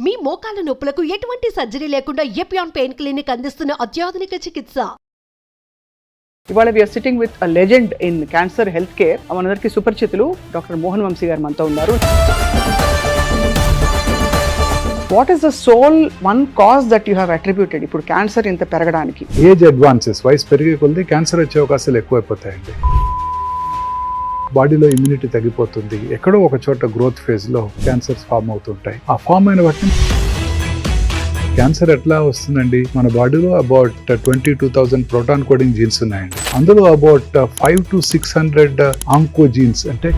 మీ మోకాల నొప్పులకు ఎటువంటి సర్జరీ లేకుండా ఎపియాన్ పెయిన్ క్లినిక్ అందిస్తున్న అత్యాధునిక చికిత్స. ఇవాళ we are sitting with a legend in cancer health care. మనందరికీ సుపరిచితులు డాక్టర్ మోహన్ వంశీ గారు మనతో ఉన్నారు. What is the sole one cause that you have attributed ఇప్పుడు క్యాన్సర్ ఇంత పెరగడానికి? ఏజ్ అడ్వాన్సెస్, వయసు పెరిగే కొద్ది క్యాన్సర్ వచ్చే అవకాశాలు ఎక్కువైపోతాయండి. బాడీలో ఇమ్యూనిటీ తగ్గిపోతుంది, ఎక్కడో ఒక చోట గ్రోత్ ఫేజ్ లో క్యాన్సర్స్ ఫామ్ అవుతుంటాయి. ఆ ఫామ్ అయిన వాటిని క్యాన్సర్ ఎట్లా వస్తుందండి? మన బాడీలో అబౌట్ 22,000 ప్రోటాన్ కోడింగ్ జీన్స్ ఉన్నాయండి. అందులో అబౌట్ 500 to 600 ఆంకో జీన్స్. అంటే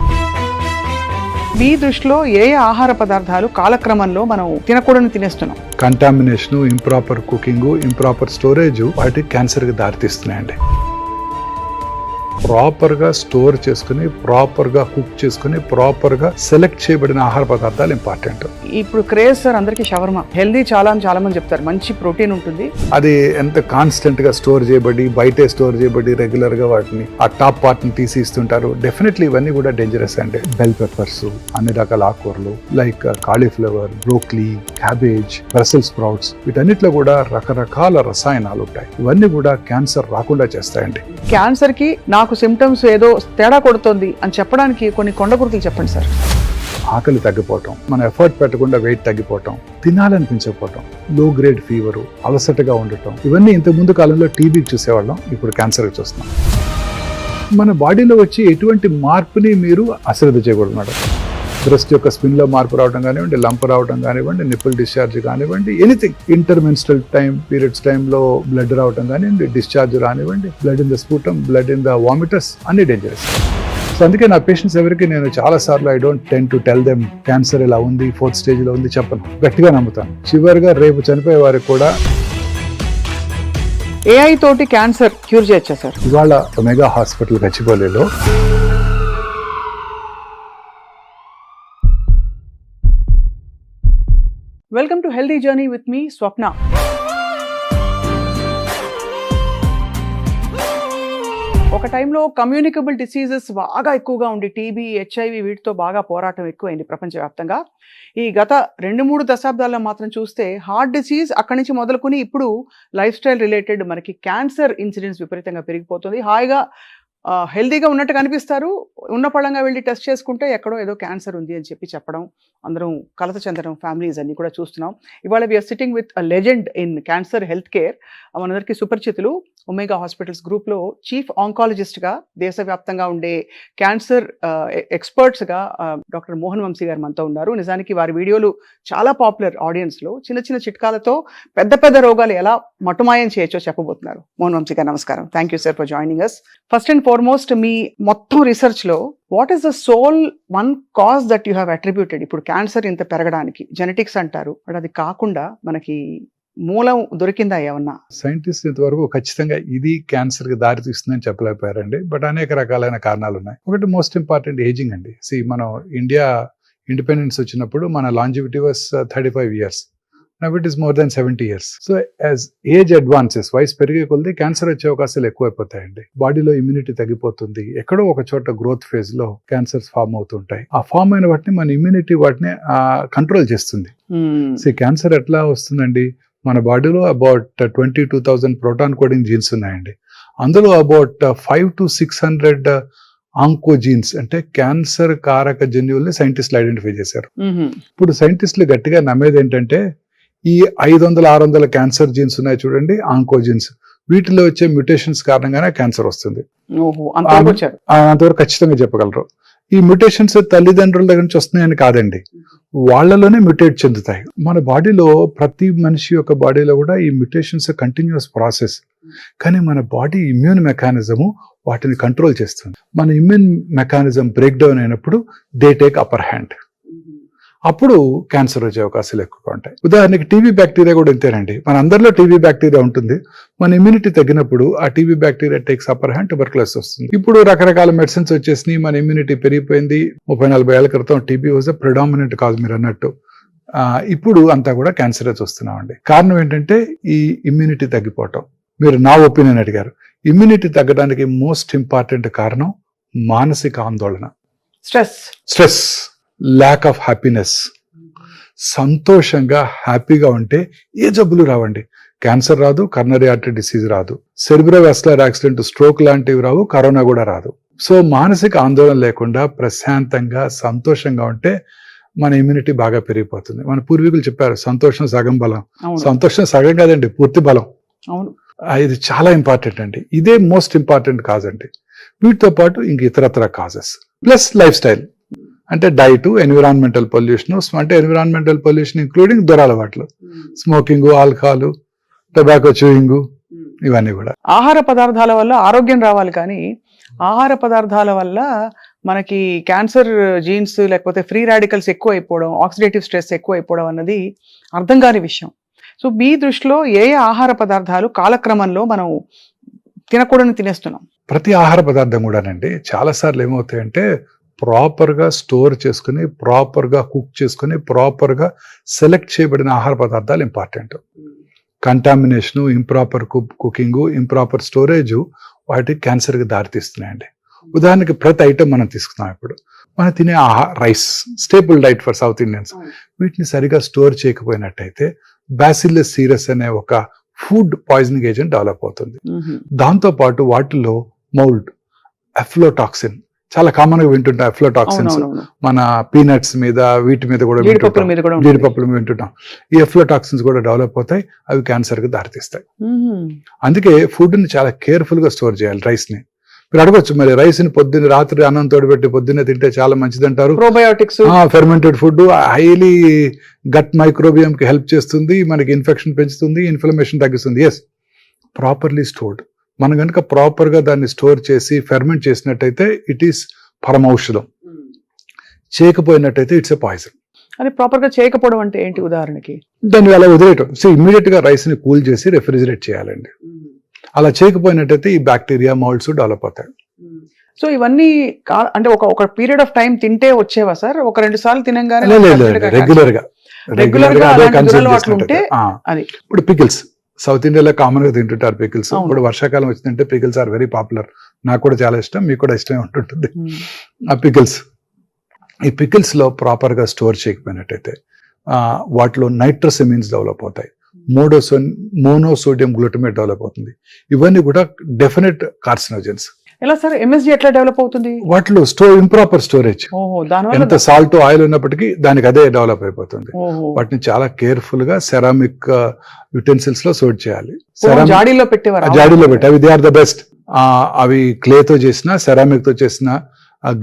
మీ దృష్టిలో ఏ ఆహార పదార్థాలు కాలక్రమంలో మనం తినకూడని తినేస్తున్నాం? Contamination, improper cooking, improper storage వాటికి క్యాన్సర్ కి దారితీస్తున్నాయండి. ప్రాపర్ గా స్టోర్ చేసుకుని, ప్రాపర్ గా కుక్ చేసుకుని, ప్రాపర్ గా సెలెక్ట్ చేయబడిన ఆహార పదార్థాలు ఇంపార్టెంట్. ఇప్పుడు క్రేజ్ సార్ అందరికి షవర్మా హెల్దీ చాలా మంది చెప్తారు, మంచి ప్రోటీన్ ఉంటుంది. అది ఎంత కాన్స్టెంట్ గా స్టోర్ చేయబడి, బయటే స్టోర్ చేయబడి, రెగ్యులర్ గా వాటిని ఆ టాప్ పార్ట్ ని తీసి ఇస్తుంటారు. డెఫినెట్లీ ఇవన్నీ కూడా డేంజరస్ అండి. బెల్ పెప్పర్స్, అన్ని రకాల ఆకుకూరలు like cauliflower, broccoli, cabbage, Brussels sprouts, వీటన్నిటిలో కూడా రకరకాల రసాయనాలు ఉంటాయి. ఇవన్నీ కూడా క్యాన్సర్ రాకుండా చేస్తాయండి. క్యాన్సర్ కి నాకు సిమ్టమ్స్ ఏదో తేడా కొడుతుంది అని చెప్పడానికి కొన్ని కొండగుర్తులు చెప్పండి సార్. ఆకలి తగ్గిపోవటం, మన ఎఫర్ట్ పెట్టకుండా వెయిట్ తగ్గిపోవటం, తినాలనిపించకపోవటం, లో గ్రేడ్ ఫీవరు, అలసటగా ఉండటం, ఇవన్నీ ఇంత ముందు కాలంలో టీబీకి చూసేవాళ్ళం, ఇప్పుడు క్యాన్సర్కి చూస్తున్నాం. మన బాడీలో వచ్చి ఎటువంటి మార్పుని మీరు అశ్రద్ధ చేయకూడదు మేడం. బ్రెస్ట్ యొక్క స్పిన్ లో మార్పు రావడం కానివ్వండి, లంప్ రావడం కానివ్వండి, నిప్పుల్ డిశ్చార్జ్ కానివ్వండి, ఎనీథింగ్. ఇంటర్మెన్స్ట్రల్ పీరియడ్స్ టైంలో బ్లడ్ రావడం కానివ్వండి, డిశ్చార్జ్ రానివ్వండి, blood in the sputum, blood in the vomitus, అన్ని డేంజరస్. సో అందుకే నా పేషెంట్స్ ఎవరికి నేను చాలా సార్లు I don't ten to tell them cancer ఇలా ఉంది, 4th stage లో ఉంది చెప్పను. గట్టిగా నమ్ముతాను. చివరిగా రేపు చనిపోయే వారికి కూడా ఏఐ తోటి క్యాన్సర్ క్యూర్ చేయొచ్చా సార్? ఇవాళ ఒమేగా హాస్పిటల్ గచ్చిబౌలిలో welcome to healthy journey with me Swapna. ఒక టైంలో కమ్యూనికబుల్ డిసీజెస్ బాగా ఎక్కువగా ఉండి టీబీ, హెచ్ఐవి వీటితో బాగా పోరాటం ఎక్కువైంది ప్రపంచవ్యాప్తంగా. ఈ గత 2-3 దశాబ్దాల్లో మాత్రం చూస్తే హార్ట్ డిసీజ్ అక్కడి నుంచి మొదలుకొని ఇప్పుడు లైఫ్ స్టైల్ రిలేటెడ్ మనకి క్యాన్సర్ ఇన్సిడెన్స్ విపరీతంగా పెరిగిపోతుంది. హాయిగా హెల్దీగా ఉన్నట్టు కనిపిస్తారు, ఉన్న పళంగా వెళ్ళి టెస్ట్ చేసుకుంటే ఎక్కడో ఏదో క్యాన్సర్ ఉంది అని చెప్పడం, అందరం కలత చెందడం, ఫ్యామిలీస్ అన్ని కూడా చూస్తున్నాం. ఇవాళ we are sitting with a legend in cancer health care. మనందరికీ సుపరిచితులు, ఒమేగా హాస్పిటల్స్ గ్రూప్లో చీఫ్ ఆంకాలజిస్ట్గా, దేశవ్యాప్తంగా ఉండే క్యాన్సర్ ఎక్స్పర్ట్స్గా డాక్టర్ మోహన్ వంశీ గారు మనతో ఉన్నారు. నిజానికి వారి వీడియోలు చాలా పాపులర్ ఆడియన్స్లో. చిన్న చిన్న చిట్కాలతో పెద్ద పెద్ద రోగాలు ఎలా మటుమాయం చేయొచ్చో చెప్పబోతున్నారు. మోహన్ వంశీ గారు నమస్కారం. Thank you sir for joining us. First and foremost, మీ మొత్తం రీసెర్చ్లో what is the sole one cause that you have attributed ఇప్పుడు క్యాన్సర్ ఇంత పెరగడానికి? జెనెటిక్స్ అంటారు, బట్ అది కాకుండా మనకి మూలం దొరికిందా ఏమన్నా? సైంటిస్ట్ ఇంతవరకు ఖచ్చితంగా ఇది క్యాన్సర్ కి దారి తీస్తుందని చెప్పలేకపోయారండి. బట్ అనేక రకాలైన కారణాలు ఉన్నాయి. ఒకటి మోస్ట్ ఇంపార్టెంట్ ఏజింగ్ అండి. మనం ఇండియా ఇండిపెండెన్స్ వచ్చినప్పుడు మన longevity was 35 years. Now it is more than 70 years. So as age advances, వయసు పెరిగే కొద్ది క్యాన్సర్ వచ్చే అవకాశాలు ఎక్కువైపోతాయండి. బాడీలో ఇమ్యూనిటీ తగ్గిపోతుంది, ఎక్కడో ఒక చోట గ్రోత్ ఫేజ్ లో క్యాన్సర్స్ ఫామ్ అవుతుంటాయి. ఆ ఫామ్ అయిన వాటిని మన ఇమ్యూనిటీ వాటిని కంట్రోల్ చేస్తుంది. క్యాన్సర్ ఎట్లా వస్తుందండి? మన బాడీలో అబౌట్ 22,000 ప్రోటాన్ కోడింగ్ జీన్స్ ఉన్నాయండి. అందులో అబౌట్ 500 to 600 ఆంకో జీన్స్, అంటే క్యాన్సర్ కారక జన్యువుల్ని సైంటిస్టులు ఐడెంటిఫై చేశారు. ఇప్పుడు సైంటిస్టులు గట్టిగా నమ్మేది ఏంటంటే ఈ 500-600 క్యాన్సర్ జీన్స్ ఉన్నాయి చూడండి, ఆంకో జీన్స్, వీటిలో వచ్చే మ్యూటేషన్స్ కారణంగానే క్యాన్సర్ వస్తుంది. అంతవరకు ఖచ్చితంగా చెప్పగలరు. ఈ మ్యూటేషన్స్ తల్లిదండ్రుల దగ్గర నుంచి వస్తున్నాయని కాదండి, వాళ్ళలోనే మ్యూటేట్ చెందుతాయి. మన బాడీలో ప్రతి మనిషి యొక్క బాడీలో కూడా ఈ మ్యూటేషన్స్ కంటిన్యూస్ ప్రాసెస్. కానీ మన బాడీ ఇమ్యూన్ మెకానిజము వాటిని కంట్రోల్ చేస్తుంది. మన ఇమ్యూన్ మెకానిజం బ్రేక్ డౌన్ అయినప్పుడు దే టేక్ అప్పర్ హ్యాండ్. అప్పుడు క్యాన్సర్ వచ్చే అవకాశాలు ఎక్కువగా ఉంటాయి. ఉదాహరణకి టీబీ బ్యాక్టీరియా కూడా ఇంతేనండి. మన అందరిలో టీబీ బ్యాక్టీరియా ఉంటుంది. మన ఇమ్యూనిటీ తగ్గినప్పుడు ఆ TB bacteria takes upper hand, tuberculosis వస్తుంది. ఇప్పుడు రకరకాల మెడిసిన్స్ వచ్చేసినాయి, మన ఇమ్యూనిటీ పెరిగిపోయింది. 30-40 ఏళ్ల క్రితం TB was a predominant cause మీరు అన్నట్టు. ఇప్పుడు అంతా కూడా క్యాన్సర్ చూస్తున్నామండి. కారణం ఏంటంటే ఈ ఇమ్యూనిటీ తగ్గిపోవటం. మీరు నా ఒపీనియన్ అడిగారు. ఇమ్యూనిటీ తగ్గడానికి మోస్ట్ ఇంపార్టెంట్ కారణం మానసిక ఆందోళన, స్ట్రెస్, ల్యాక్ ఆఫ్ హ్యాపీనెస్. సంతోషంగా హ్యాపీగా ఉంటే ఏ జబ్బులు రావండి. క్యాన్సర్ రాదు, కర్నరీ ఆర్టరీ డిసీజ్ రాదు, సెరిబ్రోవాస్కులర్ యాక్సిడెంట్, స్ట్రోక్ లాంటివి రావు, కరోనా కూడా రాదు. సో మానసిక ఆందోళన లేకుండా ప్రశాంతంగా సంతోషంగా ఉంటే మన ఇమ్యూనిటీ బాగా పెరిగిపోతుంది. మన పూర్వీకులు చెప్పారు, సంతోషం సగం బలం. సంతోషం సగం కాదండి, పూర్తి బలం. అవును, ఇది చాలా ఇంపార్టెంట్ అండి. ఇదే మోస్ట్ ఇంపార్టెంట్ కాజ్ అండి. వీటితో పాటు ఇంక ఇతరత్ర కాజెస్ ప్లస్ లైఫ్ స్టైల్ అంటే డైట్, ఎన్విరాన్మెంటల్ పొల్యూషన్. అంటే ఎన్విరాన్మెంటల్ పొల్యూషన్ ఇంక్లూడింగ్ దురలవాట్లు, స్మోకింగ్, ఆల్కహాల్, టొబాకో చూయింగ్, ఇవన్నీ కూడా. ఆహార పదార్థాల వల్ల ఆరోగ్యం రావాలి, కానీ ఆహార పదార్థాల వల్ల మనకి క్యాన్సర్ జీన్స్ లేకపోతే ఫ్రీ రాడికల్స్ ఎక్కువ అయిపోవడం, ఆక్సిడేటివ్ స్ట్రెస్ ఎక్కువ అయిపోవడం అన్నది అర్థం కాని విషయం. సో మీ దృష్టిలో ఏ ఆహార పదార్థాలు కాలక్రమంలో మనం తినకూడని తినేస్తున్నాం? ప్రతి ఆహార పదార్థం కూడానండి చాలాసార్లు ఏమవుతాయంటే ప్రాపర్గా స్టోర్ చేసుకుని, ప్రాపర్గా కుక్ చేసుకుని, ప్రాపర్గా సెలెక్ట్ చేయబడిన ఆహార పదార్థాలు important. Contamination, improper cooking, improper storage వాటికి క్యాన్సర్కి దారితీస్తున్నాయండి. ఉదాహరణకి ప్రతి ఐటమ్ మనం తీసుకున్నాం. ఇప్పుడు మనం తినే rice staple diet for south Indians. వీటిని సరిగా స్టోర్ చేయకపోయినట్టయితే బ్యాసిల్లస్ సీరస్ అనే ఒక ఫుడ్ పాయిజనింగ్ ఏజెంట్ డెవలప్ అవుతుంది. దాంతో పాటు వాటిలో మౌల్డ్, అఫ్లోటాక్సిన్, చాలా కామన్ గా వింటుంటాం ఎఫ్లోటాక్సిన్స్. మన పీనట్స్ మీద, వీటి మీద కూడా జీడిపప్పుల మీద వింటుంటాం. ఈ ఎఫ్లోటాక్సిన్స్ కూడా డెవలప్ అవుతాయి, అవి క్యాన్సర్ కి దారితీస్తాయి. అందుకే ఫుడ్ ని చాలా కేర్ఫుల్ గా స్టోర్ చేయాలి. రైస్ ని మీరు అడగొచ్చు, మరి రైస్ ని పొద్దున్న రాత్రి అన్నం తోడిపెట్టి పొద్దున్నే తింటే చాలా మంచిది అంటారు. Probiotics, fermented food highly gut microbiome కి హెల్ప్ చేస్తుంది, మనకి ఇన్ఫెక్షన్ పెంచుతుంది, ఇన్ఫ్లమేషన్ తగ్గిస్తుంది. Yes, properly stored. మనం కనుక ప్రాపర్ గా దాన్ని స్టోర్ చేసి ఫెర్మెంట్ చేసినట్టయితే ఇట్ ఈస్ పరమౌషధం. చేయకపోయినట్టయితే ఇట్స్ ఎ పాయిజన్. అది ప్రాపర్ గా చేయకపోవడం అంటే ఏంటి? ఉదాహరణకి దాన్ని అలా వదిలేయటం. సో ఇమ్మీడియట్ గా రైస్ ని కూల్ చేసి రెఫ్రిజిరేట్ చేయాలండి. అలా చేయకపోయినట్టయితే ఈ బ్యాక్టీరియా, మౌల్డ్స్ డెవలప్ అవుతాయి. సో ఇవన్నీ అంటే ఒక పీరియడ్ ఆఫ్ టైం తింటే వచ్చేవా సార్? ఒక 2 సార్లు తినంగానే రెగ్యులర్ గా అదే కన్సూమ్ ఉంటే అది. ఇప్పుడు పికిల్స్ సౌత్ ఇండియాలో కామన్ గా తింటుంటారు పికిల్స్. ఇప్పుడు వర్షాకాలం వచ్చిందంటే పికిల్స్ ఆర్ వెరీ పాపులర్. నాకు కూడా చాలా ఇష్టం, మీకు కూడా ఇష్టమే ఉంటుంటుంది. ఆ పికిల్స్, ఈ పికిల్స్ లో ప్రాపర్ గా స్టోర్ చేయకపోయినట్టయితే వాటిలో నైట్రోసెమిన్స్ డెవలప్ అవుతాయి, మోనోసోడియం గ్లూటమేట్ డెవలప్ అవుతుంది. ఇవన్నీ కూడా డెఫినెట్ కార్సినోజెన్స్. ఎలా సార్ MSG ఎట్లా డెవలప్ అవుతుంది? వాటిలో ఇంప్రాపర్ స్టోరేజ్. ఎంత సాల్ట్, ఆయిల్ ఉన్నప్పటికీ దానికి అదే డెవలప్ అయిపోతుంది. వాటిని చాలా కేర్ఫుల్ గా సెరామిక్ యుటెన్సిల్స్ లో స్టోర్ చేయాలి. జాడీలో పెట్టేవారు, జాడీలో పెట్టి అవి దే ఆర్ ద బెస్ట్. అవి క్లే తో చేసిన, సెరామిక్ తో చేసిన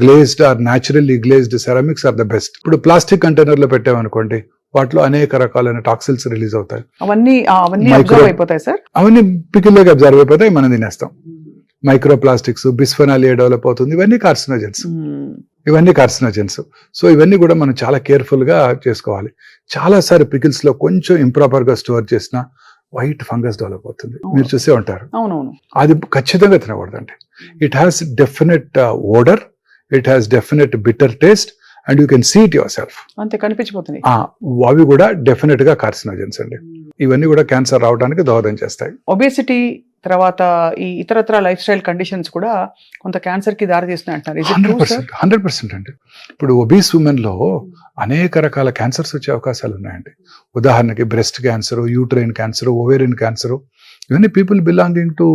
glazed or naturally glazed ceramics are the best. ఇప్పుడు ప్లాస్టిక్ కంటైనర్ లో పెట్టామనుకోండి, వాటిలో అనేక రకాలైన టాక్సిన్స్ రిలీజ్ అవుతాయి. అవన్నీ అబ్జర్వ్ అయిపోతాయి సార్. అవన్నీ పికిల్లోకి అబ్జర్వ్ అయిపోతాయి, మనం తినేస్తాం. మైక్రో ప్లాస్టిక్స్, బిస్ఫెనాల్ ఏ డెవలప్ అవుతుంది. ఇవన్నీ కార్సినోజెన్స్. సో ఇవన్నీ కూడా మనం చాలా కేర్ఫుల్ గా చేసుకోవాలి. చాలాసార్లు పికిల్స్ లో కొంచెం ఇంప్రాపర్ గా స్టోర్ చేసిన వైట్ ఫంగస్ డెవలప్ అవుతుంది. మీరు చూసే ఉంటారు. అది ఖచ్చితంగా తినకూడదండి. It has definite odour, it has definite bitter taste and you can see it yourself. అంతే కనిపించిపోతుంది. అవి కూడా డెఫినెట్ గా కార్సినోజెన్స్ అండి. ఇవన్నీ కూడా క్యాన్సర్ రావడానికి దోహదం చేస్తాయి. ఒబేసిటీ తర్వాత ఈ ఇతరత్ర లైఫ్ స్టైల్ కండిషన్స్ కూడా కొంత క్యాన్సర్ కి దారి తీస్తున్నాయి అంటారు. 100% అండి. ఇప్పుడు ఒబీస్ ఉమెన్ లో అనేక రకాల క్యాన్సర్స్ వచ్చే అవకాశాలు ఉన్నాయండి. ఉదాహరణకి breast cancer, uterine cancer, ovarian cancer, ఇవన్నీ people belonging to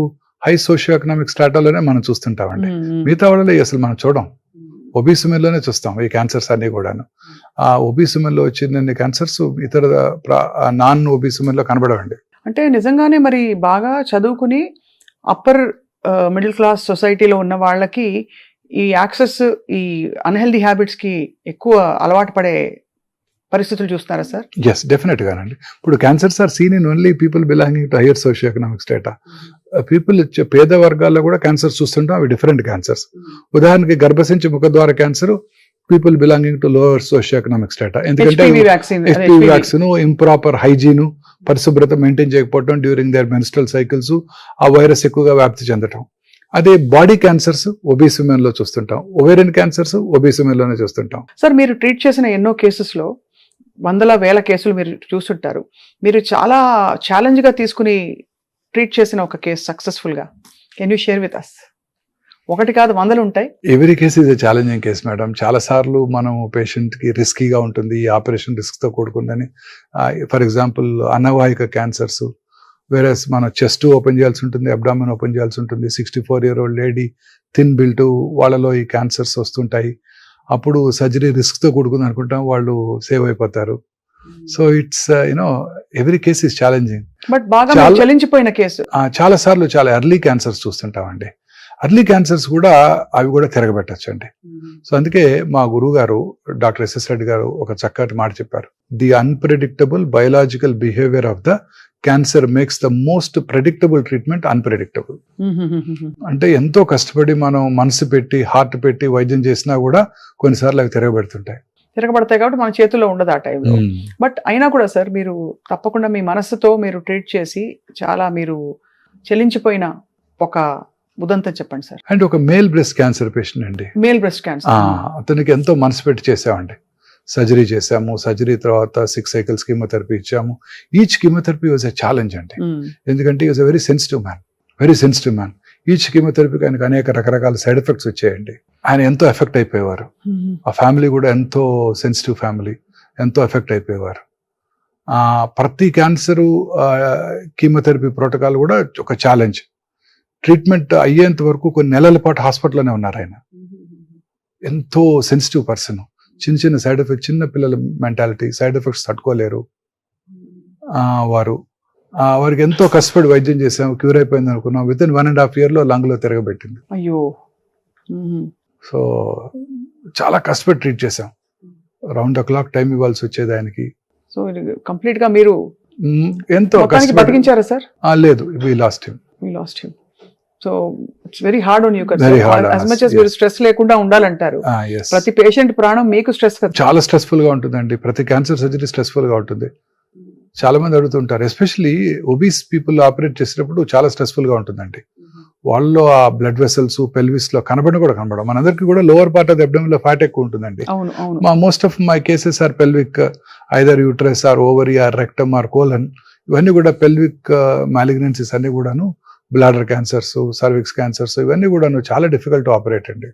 high socio economic స్ట్రాటాలోనే మనం చూస్తుంటామండి. మిగతా వాళ్ళలో అసలు మనం చూడం, ఒబీస్ ఉమెన్ లోనే చూస్తాం ఈ క్యాన్సర్స్ అన్ని కూడాను. ఆ ఒబీస్ ఉమెన్ లో వచ్చిన క్యాన్సర్స్ ఇతర నాన్ ఒబీస్ ఉమెన్ లో కనబడవండి. అంటే నిజంగానే మరి బాగా చదువుకుని అప్పర్ మిడిల్ క్లాస్ సొసైటీలో ఉన్న వాళ్ళకి ఈ యాక్సెస్, ఈ అన్హెల్దీ హ్యాబిట్స్ కి ఎక్కువ అలవాటు పడే పరిస్థితులు చూస్తున్నారా సార్? ఎస్, డెఫినెట్ గానండి. ఇప్పుడు cancers are seen in only people belonging to higher socio economic strata. People పేద వర్గాల్లో కూడా క్యాన్సర్స్ చూస్తుంటాం, అవి డిఫరెంట్ క్యాన్సర్స్. ఉదాహరణకి గర్భసించి ముఖద్వార cancer people belonging to lower socio economic strata. ఎందుకంటే HPV వ్యాక్సిన్, ఇంప్రాపర్ హైజీను, పరిశుభ్రత మెయింటైన్ చేయకపోవడం డ్యూరింగ్ దేర్ మెన్స్ట్రల్ సైకిల్స్, ఆ వైరస్ ఎక్కువగా వ్యాప్తి చెందటం. అదే బాడీ క్యాన్సర్స్ ఒబీస్ ఉమెన్ లో చూస్తుంటాం, ఓవేరియన్ క్యాన్సర్స్ ఒబీస్ ఉమెన్ లోనే చూస్తుంటాం. సార్ మీరు ట్రీట్ చేసిన ఎన్నో కేసెస్ లో 100,000 కేసులు మీరు చూస్తుంటారు. మీరు చాలా ఛాలెంజ్ గా తీసుకుని ట్రీట్ చేసిన ఒక కేసు సక్సెస్ఫుల్ గా can you share with us ఒకటి కాదు 100 ఉంటాయి. Every case is a challenging case madam. చాలా సార్లు మనం పేషెంట్ కి రిస్కీగా ఉంటుంది, ఈ ఆపరేషన్ రిస్క్ తో కూడుకుందని. ఫర్ ఎగ్జాంపుల్ అనవాహిక క్యాన్సర్స్, వేరే మనం చెస్ట్ ఓపెన్ చేయాల్సి ఉంటుంది, అబ్డామిన్ ఓపెన్ చేయాల్సి ఉంటుంది. 64-year-old లేడీ, థిన్ బిల్ట్, వాళ్ళలో ఈ క్యాన్సర్స్ వస్తుంటాయి. అప్పుడు సర్జరీ రిస్క్ తో కూడుకుంది అనుకుంటాం, వాళ్ళు సేవ్ అయిపోతారు. So it's every case is challenging. But బాగా చాలా- చలించిపోయిన కేసు. చాలా సార్లు చాలా ఎర్లీ క్యాన్సర్స్ చూస్తుంటామండి. ఎర్లీ క్యాన్సర్స్ కూడా అవి కూడా తిరగబెట్టచ్చండి. సో అందుకే మా గురువు గారు డాక్టర్ ఎస్ఎస్ రెడ్డి గారు ఒక చక్కటి మాట చెప్పారు. The unpredictable biological behaviour of the cancer makes the most predictable treatment unpredictable. అంటే ఎంతో కష్టపడి మనం మనసు పెట్టి హార్ట్ పెట్టి వైద్యం చేసినా కూడా కొన్నిసార్లు అవి తిరగబెడుతుంటాయి. తిరగబడతాయి కాబట్టి మన చేతుల్లో ఉండదు ఆ టైంలో. బట్ అయినా కూడా సార్, మీరు తప్పకుండా మీ మనసుతో మీరు ట్రీట్ చేసి చాలా మీరు చెల్లించిపోయిన ఒక ఉదంతం చెప్పండి సార్. అండ్ ఒక మేల్ బ్రెస్ట్ క్యాన్సర్ పేషెంట్ అండి. Male breast cancer. అతనికి ఎంతో మనసు పెట్టి చేసామండి. సర్జరీ చేసాము. సర్జరీ తర్వాత 6 cycles కీమోథెరపీ ఇచ్చాము. Each chemotherapy was a challenge అండి. ఎందుకంటే is a very sensitive man. Each కీమోథెరపీకి ఆయనకు అనేక రకరకాల సైడ్ ఎఫెక్ట్స్ వచ్చాయండి. ఆయన ఎంతో ఎఫెక్ట్ అయిపోయేవారు. ఆ ఫ్యామిలీ కూడా ఎంతో సెన్సిటివ్ ఫ్యామిలీ, ఎంతో ఎఫెక్ట్ అయిపోయేవారు. ప్రతి క్యాన్సరు కీమోథెరపీ ప్రోటోకాల్ కూడా ఒక ఛాలెంజ్. ట్రీట్మెంట్ అయ్యేంత వరకు కొన్ని నెలల పాటు హాస్పిటల్లోనే ఉన్నారు ఆయన. ఎంతో సెన్సిటివ్ పర్సన్. చిన్న సైడ్ ఎఫెక్ట్, చిన్న పిల్లల మెంటాలిటీ, సైడ్ ఎఫెక్ట్స్ తట్టుకోలేరు వారికి ఎంతో కష్టపడి వైద్యం చేసాము. క్యూర్ అయిపోయింది అనుకున్నాం. Within 1.5 years లంగ్లో తిరగబెట్టింది. అయ్యో. సో చాలా కష్టపడి ట్రీట్ చేసాం. రౌండ్ ద క్లాక్ టైం ఇవ్వాల్సి వచ్చేది ఆయనకి. సో కంప్లీట్ గా మీరు ఎంతో కష్టపడి బతికించారా సార్? లేదు, we lost him. So it's very hard on you కదా. Very hard on as us, much as yes. మీరు స్ట్రెస్ లేకుండా ఉండాలంటారు. Yes. ప్రతి పేషెంట్ ప్రాణం మీకు స్ట్రెస్ కదా. చాలా స్ట్రెస్ఫుల్ గా ఉంటుందండి. ప్రతి క్యాన్సర్ సర్జరీ స్ట్రెస్ఫుల్ గా ఉంటుంది. చాలా మంది అడుగుతుంటారు, ఎస్పెషల్లీ ఒబీస్ పీపుల్ ఆపరేట్ చేసేటప్పుడు చాలా స్ట్రెస్ఫుల్ గా ఉంటుందండి. వాళ్ళలో ఆ బ్లడ్ వెసల్స్ పెల్విస్ లో కనబడడం. మనందరికి కూడా lower part of the abdomen లో ఫ్యాట్ ఎక్కువ ఉంటుందండి. Most of my cases are pelvic, either uterus or ovary or rectum or colon. ఇవన్నీ కూడా పెల్విక్ మాలిగ్నెన్సీస్ అన్ని కూడాను, బ్లాడర్ క్యాన్సర్స్, సర్విక్స్ క్యాన్సర్స్, ఇవన్నీ కూడాను చాలా డిఫికల్ట్ టు ఆపరేట్ అండి.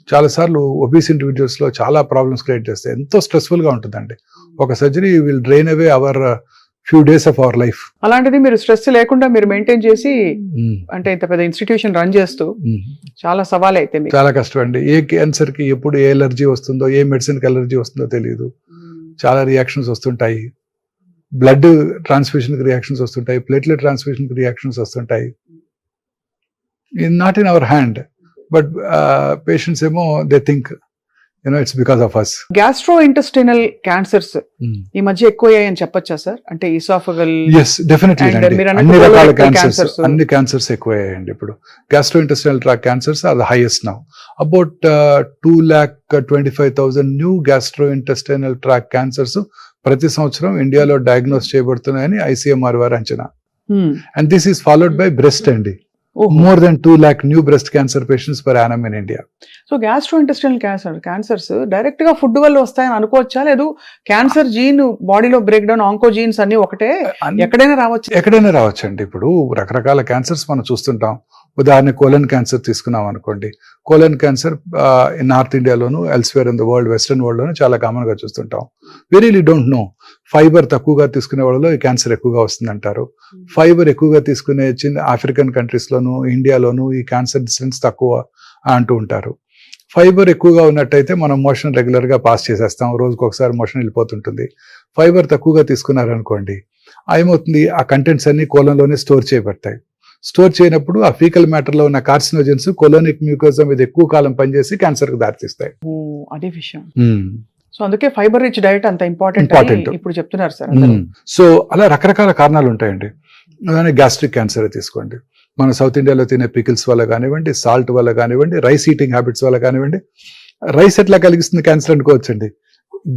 చాలా సార్లు ఒబీస్ ఇండివిజువల్స్ లో చాలా ప్రాబ్లమ్స్ క్రియేట్ చేస్తాయి. ఎంతో స్ట్రెస్ఫుల్ గా ఉంటుందండి. ఒక surgery will drain away our few days of our life. అలాంటిది మీరు స్ట్రెస్ లేకుండా మీరు మెయింటైన్ చేసి, అంటే ఇంత పెద్ద ఇన్స్టిట్యూషన్ రన్ చేస్తూ చాలా సవాల్ అయితే మీకు. చాలా కష్టం అండి. ఏ క్యాన్సర్ కి ఎప్పుడు ఏ ఎలర్జీ వస్తుందో, ఏ మెడిసిన్ కి ఎలర్జీ వస్తుందో తెలియదు. చాలా రియాక్షన్స్ వస్తుంటాయి. బ్లడ్ ట్రాన్స్ఫ్యూషన్ కి రియాక్షన్స్ వస్తుంటాయి, ప్లేట్లెట్ ట్రాన్స్ఫ్యూషన్ కి రియాక్షన్స్ వస్తుంటాయి. Not in our hand, but patients ఏమో they think it's because of us. Gastrointestinal cancers ఈ మధ్య ఎక్కువయ్యాయని చెప్పొచ్చా సార్? అంటే ఈసాఫగల్. Yes, definitely. అన్ని రకాల క్యాన్సర్స్, అన్ని క్యాన్సర్స్ ఎక్కువయ్యాయండి ఇప్పుడు. Gastrointestinal tract cancers are the highest now. About 2,25,000 new gastrointestinal tract cancers ప్రతి సంవత్సరం ఇండియాలో డయాగ్నోస్ చేయబడుతున్నాయని ICMR వారి అంచనా. And this is followed by breast అండి. More than 2 lakh new breast cancer patients per annum in India. So gastro intestinal cancers direct గా food వల్ల వస్తాయని అనుకోవచ్చా? లేదు క్యాన్సర్ జీన్ బాడీలో బ్రేక్ డౌన్, ఆంకో జీన్స్ అన్ని ఒకటే, ఎక్కడైనా రావచ్చు అండి. ఇప్పుడు రకరకాల క్యాన్సర్స్ మనం చూస్తుంటాం. ఉదాహరణ కోలన్ క్యాన్సర్ తీసుకున్నాం అనుకోండి. కోలన్ క్యాన్సర్ నార్త్ ఇండియాలోను, elsewhere in the world, western world లోను చాలా కామన్ గా చూస్తుంటాం. We really don't know. Fibre తక్కువగా తీసుకునే వాళ్ళలో ఈ క్యాన్సర్ ఎక్కువగా వస్తుంది అంటారు. ఫైబర్ ఎక్కువగా తీసుకునే చిన్న ఆఫ్రికన్ కంట్రీస్ లోను, ఇండియాలోను ఈ క్యాన్సర్ ఇన్సిడెన్స్ తక్కువ అంటూ ఉంటారు. ఫైబర్ ఎక్కువగా ఉన్నట్టయితే మనం మోషన్ రెగ్యులర్ గా పాస్ చేసేస్తాం, రోజుకి ఒకసారి మోషన్ వెళ్ళిపోతుంటుంది. ఫైబర్ తక్కువగా తీసుకున్నారనుకోండి, ఏమవుతుంది, ఆ కంటెంట్స్ అన్ని కోలంలోనే స్టోర్ చేయబడతాయి. స్టోర్ చేయనప్పుడు ఆ ఫీకల్ మ్యాటర్ లో ఉన్న కార్సినోజన్స్ కోలోనిక్ మ్యూకోజా మీద ఎక్కువ కాలం పనిచేసి క్యాన్సర్ కు దారితీస్తాయి. అదే విషయం. సో అందుకే ఫైబర్ రిచ్ డైట్ అంత ఇంపార్టెంట్ ఇప్పుడు చెప్తున్నారు సార్. సో అలా రకరకాల కారణాలు ఉంటాయండి. గ్యాస్ట్రిక్ క్యాన్సర్ తీసుకోండి. మన సౌత్ ఇండియాలో తినే పికిల్స్ వల్ల కానివ్వండి, సాల్ట్ వల్ల కానివ్వండి, రైస్ ఈటింగ్ హ్యాబిట్స్ వల్ల కానివ్వండి. రైస్ ఎట్లా కలిగిస్తుంది క్యాన్సర్ అనుకోవచ్చండి.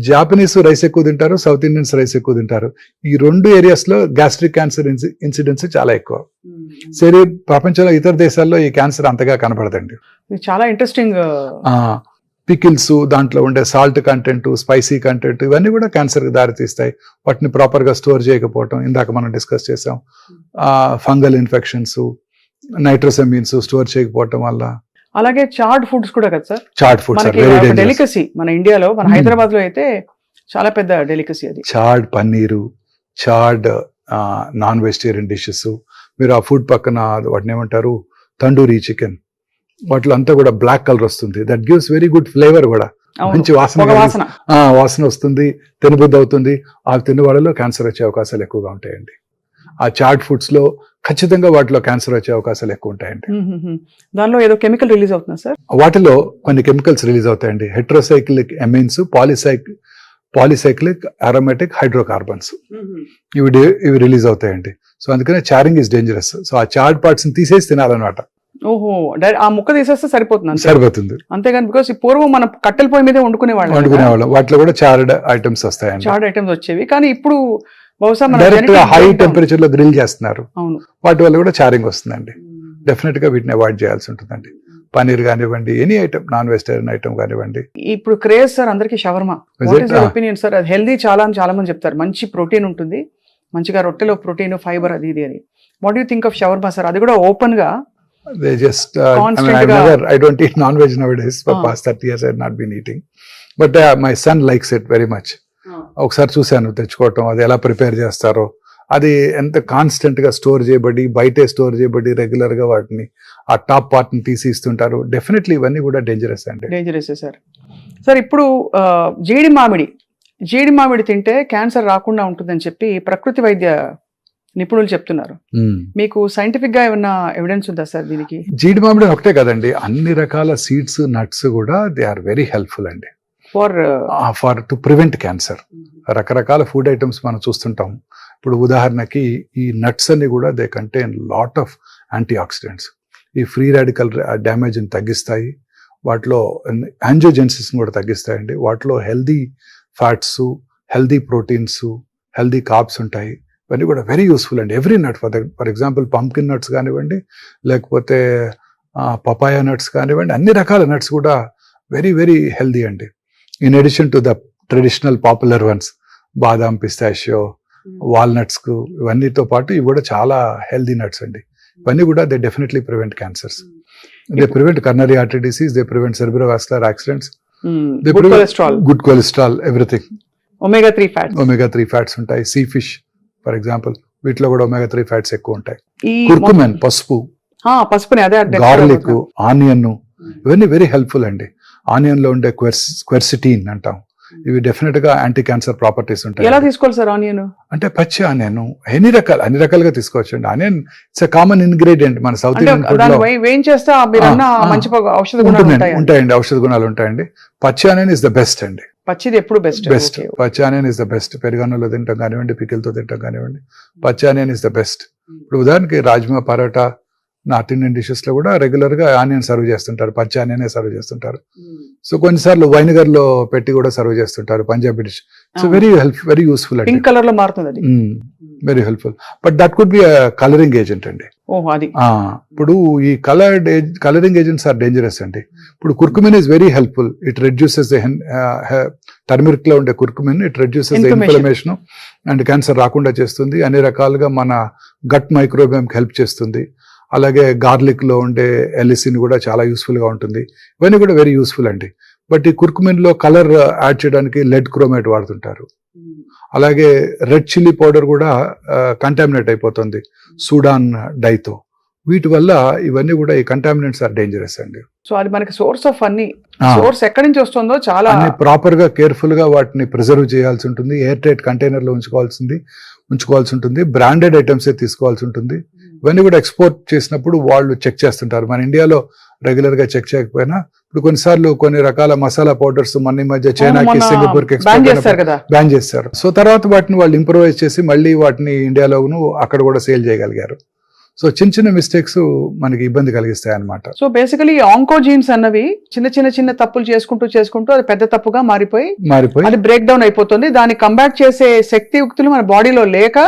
జాపనీస్ రైస్ ఎక్కువ తింటారు, సౌత్ ఇండియన్స్ రైస్ ఎక్కువ తింటారు. ఈ 2 areas లో గ్యాస్ట్రిక్ క్యాన్సర్ ఇన్సిడెన్స్ చాలా ఎక్కువ. సరే, ప్రపంచంలో ఇతర దేశాల్లో ఈ క్యాన్సర్ అంతగా కనపడదండి. చాలా ఇంట్రెస్టింగ్. పికిల్స్, దాంట్లో ఉండే సాల్ట్ కంటెంట్, స్పైసీ కంటెంట్, ఇవన్నీ కూడా క్యాన్సర్ కి దారితీస్తాయి. వాటిని ప్రాపర్ గా స్టోర్ చేయకపోవటం, ఇందాక మనం డిస్కస్ చేసాం. ఫంగల్ ఇన్ఫెక్షన్స్, నైట్రోసెమిన్స్ స్టోర్ చేయకపోవటం వల్ల. అలాగే చార్డ్ ఫుడ్స్ కూడా కదా సార్, చాట్ ఫుడ్స్ మనకి డెలికసీ మన ఇండియాలో, మన హైదరాబాద్ లో అయితే చాలా పెద్ద డెలికసీ అది. Chad paneer, Chad non vegetarian dishes, మీరు ఆ ఫుడ్ పక్కన వాటిని ఏమంటారు తండూరి చికెన్, వాటిలో అంతా కూడా బ్లాక్ కలర్ వస్తుంది. That gives very good flavour కూడా, మంచి వాసన వాసన వస్తుంది, తినబుద్ధి అవుతుంది. ఆ తిన్న వాళ్ళలో క్యాన్సర్ వచ్చే అవకాశాలు ఎక్కువగా ఉంటాయండి. ఆ చాట్ ఫుడ్స్ లో ఖచ్చితంగా వాటిలో క్యాన్సర్ వచ్చే అవకాశాలు ఎక్కువ ఉంటాయండి. దానిలో ఏదో కెమికల్ రిలీజ్ అవుతుందా సార్? వాటిలో కొన్ని కెమికల్స్ రిలీజ్ అవుతాయండి. Heterocyclic amines, polycyclic aromatic hydrocarbons, ఇవి రిలీజ్ అవుతాయండి. సో అందుకనే చారింగ్ ఇస్ డేంజరస్. సో ఆ చార్డ్ పార్ట్స్ ని తీసేసి తినాలన్నమాట. ఓహో, ఆ ముక్క తీసేస్తే సరిపోతుంది. సరిపోతుంది. అంతేగాని బికాస్ పూర్వం మనం కట్టెల పొయ్యి మీద వండుకునేవాళ్ళం, వాటిలో కూడా చార్డ్ ఐటమ్స్ వస్తాయండి. చార్డ్ ఐటమ్స్ వచ్చేవి, కానీ ఇప్పుడు బహుశా డైరెక్ట్ హై టెంపరేచర్ లో గ్రిల్ చేస్తున్నారు. అవును, వాటి వల్ల కూడా చారింగ్ వస్తుందండి. డెఫినెట్ గా వీటిని అవాయిడ్ చేయాల్సి ఉంటుందండి. పనీర్ కానివ్వండి, any item, non vegetarian item కానివ్వండి. ఇప్పుడు క్రేజ్ సార్ అందరికి షవర్మా. ఒపీనియన్ సార్, అది హెల్దీ చాలా అని చాలా మంది చెప్తారు. మంచి ప్రోటీన్ ఉంటుంది, మంచిగా రొట్టెలో ప్రోటీన్, ఫైబర్, అది ఇది అని. What you think of shawarma sir? అది కూడా ఓపెన్ గా they just I don't eat non-veg nowadays. For past 30 years I have not been eating, but my son likes it very much. ఒకసారి చూశాను తెచ్చుకోవటం, అది ఎలా ప్రిపేర్ చేస్తారో, అది ఎంత కాన్స్టెంట్ గా స్టోర్ చేయబడి, బయటే స్టోర్ చేయబడి, రెగ్యులర్ గా వాటిని ఆ టాప్ పార్ట్ ని తీసి ఇస్తుంటారు. డెఫినెట్లీ ఇవన్నీ కూడా డేంజరస్ అండి. Dangerous sir. సార్ ఇప్పుడు జీడి మామిడి తింటే క్యాన్సర్ రాకుండా ఉంటుందని చెప్పి ప్రకృతి వైద్య నిపుణులు చెప్తున్నారు. మీకు సైంటిఫిక్ గా ఏమన్నా ఎవిడెన్స్ ఉందా సార్ దీనికి? జీడి మామిడి ఒకటే కదండి, అన్ని రకాల సీడ్స్, నట్స్ కూడా దే ఆర్ వెరీ హెల్ప్ఫుల్ అండి ఫర్ టు ప్రివెంట్ క్యాన్సర్. రకరకాల ఫుడ్ ఐటమ్స్ మనం చూస్తుంటాం. ఇప్పుడు ఉదాహరణకి ఈ నట్స్ అన్ని కూడా they contain lot of antioxidants. ఈ ఫ్రీ రాడికల్ డ్యామేజ్ ని తగ్గిస్తాయి. వాటిలో యాంజియోజెన్సిస్ కూడా తగ్గిస్తాయండి. వాటిలో healthy fats, healthy proteins, healthy carbs ఉంటాయి. ఇవన్నీ కూడా వెరీ యూస్ఫుల్ అండి. Every nut, for example pumpkin nuts కానివ్వండి, లేకపోతే పపాయా నట్స్ కానివ్వండి, అన్ని రకాల నట్స్ కూడా వెరీ వెరీ హెల్దీ అండి. In addition to the traditional popular once, badam, pistachio, walnuts కు, ఇవన్నీతో పాటు ఇవి కూడా చాలా హెల్దీ నట్స్ అండి. ఇవన్నీ కూడా they definitely prevent cancers. They prevent coronary artery disease, they prevent cerebrovascular accidents, they prevent good cholesterol, everything. Omega 3 fats ఉంటాయి. Sea fish for example, వీటిలో కూడా ఒమేగా 3 ఫ్యాట్స్ ఎక్కువ ఉంటాయి. కుర్కుమెన్, పసుపు, గార్లిక్, ఆనియన్, ఇవన్నీ వెరీ హెల్ప్ఫుల్ అండి. ఆనియన్ లో ఉండే క్వెర్సిటీన్ అంటాం, ఇవి డెఫినెట్ గా యాంటీ క్యాన్సర్ ప్రాపర్టీస్ ఉంటాయి. ఎలా తీసుకోవాలి సార్ ఆనియన్? అంటే పచ్చి ఆనియన్ అన్ని రకాలుగా తీసుకోవచ్చు అండి. ఆనియన్ ఇట్స్ కామన్ ఇంగ్రీడియంట్ మన సౌత్ ఇండియన్ ఫుడ్ లో. ఉంటాయండి, ఔషధ గుణాలు ఉంటాయండి. పచ్చి ఆనియన్ ఇస్ ద బెస్ట్ అండి. పచ్చిది ఎప్పుడు బెస్ట్. పచ్చి ఆనియన్ ఇస్ ద బెస్ట్. పెరుగన్నంలో తింటాం కానివ్వండి, పికిల్తో తింటాం కానివ్వండి, పచ్చి ఆనియన్ ఇస్ ద బెస్ట్. ఇప్పుడు ఉదాహరణకి rajma, parotta, north Indian dishes లో కూడా రెగ్యులర్ గా ఆనియన్ సర్వ్ చేస్తుంటారు, పచ్చి ఆనియన్ సర్వ్ చేస్తుంటారు. సో కొన్నిసార్లు వైనిగర్ లో పెట్టి కూడా సర్వ్ చేస్తుంటారు, Punjabi dish. So very useful అండి. పింక్ కలర్ లో మారుతుంది, very helpful. But that could be colouring agent అండి. ఇప్పుడు ఈ కలరింగ్ ఏజెంట్స్ ఆర్ డేంజరస్ అండి. ఇప్పుడు curcumin is very helpful. It reduces turmeric లో ఉండే curcumin, it reduces the inflammation and cancer రాకుండా చేస్తుంది. అన్ని రకాలుగా మన గట్ మైక్రోబియం కి హెల్ప్ చేస్తుంది. అలాగే గార్లిక్ లో ఉండే ఎలిసిన్ కూడా చాలా యూస్ఫుల్ గా ఉంటుంది. ఇవన్నీ కూడా వెరీ యూస్ఫుల్ అండి. బట్ ఈ కుర్కుమిన్ లో కలర్ యాడ్ చేయడానికి లెడ్ క్రోమేట్ వాడుతుంటారు. అలాగే రెడ్ చిల్లీ పౌడర్ కూడా కంటామినేట్ అయిపోతుంది సూడాన్ డైతో. వీటి వల్ల ఇవన్నీ కూడా ఈ కంటామినెంట్స్ ఆర్ డేంజరస్ అండి. సో అది మనకి సోర్స్ ఆఫ్ అన్ని సోర్స్ ఎక్కడి నుంచి వస్తుందో చాలా ప్రాపర్ గా కేర్ఫుల్ గా వాటిని ప్రిజర్వ్ చేయాల్సి ఉంటుంది. ఎయిర్ టైట్ కంటైనర్ లో ఉంచుకోవాల్సి ఉంటుంది. బ్రాండెడ్ ఐటమ్స్ తీసుకోవాల్సి ఉంటుంది. ఇవన్నీ కూడా ఎక్స్పోర్ట్ చేసినప్పుడు వాళ్ళు చెక్ చేస్తుంటారు. మన ఇండియాలో రెగ్యులర్ గా చెక్ చేయకపోయినా ఇప్పుడు కొన్నిసార్లు కొన్ని రకాల మసాలా పౌడర్స్ మన మధ్య చైనాకి, సింగపూర్ కి బ్యాన్ చేస్తారు. సో తర్వాత వాటిని వాళ్ళు ఇంప్రూవైజ్ చేసి మళ్ళీ వాటిని ఇండియాలోను అక్కడ కూడా సేల్ చేయగలిగారు. సో చిన్న మిస్టేక్స్ మనకి ఇబ్బంది కలిగిస్తాయి అన్నమాట. సో బేసికలీ ఆంకోజీన్స్ అన్నవి చిన్న తప్పులు చేసుకుంటూ అది పెద్ద తప్పుగా మారిపోయి అది బ్రేక్ డౌన్ అయిపోతుంది. దాన్ని కంబాట్ చేసే శక్తియుక్తులు మన బాడీలో లేక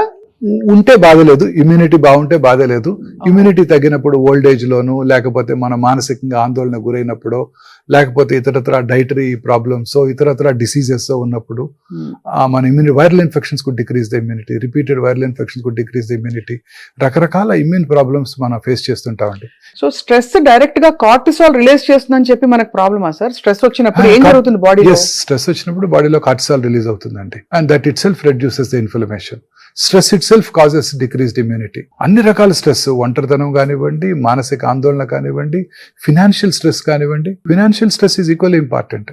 ఉంటే బాధలేదు, ఇమ్యూనిటీ బాగుంటే బాధలేదు. ఇమ్యూనిటీ తగ్గినప్పుడు ఓల్డ్ ఏజ్ లోను, లేకపోతే మన మానసికంగా ఆందోళన గురైనప్పుడు, లేకపోతే ఇతరత్ర డైటరీ ప్రాబ్లమ్స్, ఇతరత్ర డిసీజెస్ ఉన్నప్పుడు మన immunity, viral infections could decrease the immunity, repeated viral infections could decrease the immunity, రకరకాల ఇమ్యూన్ ప్రాబ్లమ్స్ మనం ఫేస్ చేస్తుంటామండి. సో స్ట్రెస్ డైరెక్ట్ గా కార్టిసాల్ రిలీజ్ చేస్తుందని చెప్పి మనకు ప్రాబ్లమా సార్? స్ట్రెస్ వచ్చినప్పుడు ఏం జరుగుతుంది బాడీలో? స్ట్రెస్ వచ్చినప్పుడు బాడీలో కార్టిసాల్ రిలీజ్ అవుతుందండి, and that it self reduces the inflammation. Stress it self causes decreased immunity. అన్ని రకాల స్ట్రెస్, ఒంటరితనం కానివ్వండి, మానసిక ఆందోళన కానివ్వండి, ఫినాన్షియల్ స్ట్రెస్ కానివ్వండి, financial stress is equally important.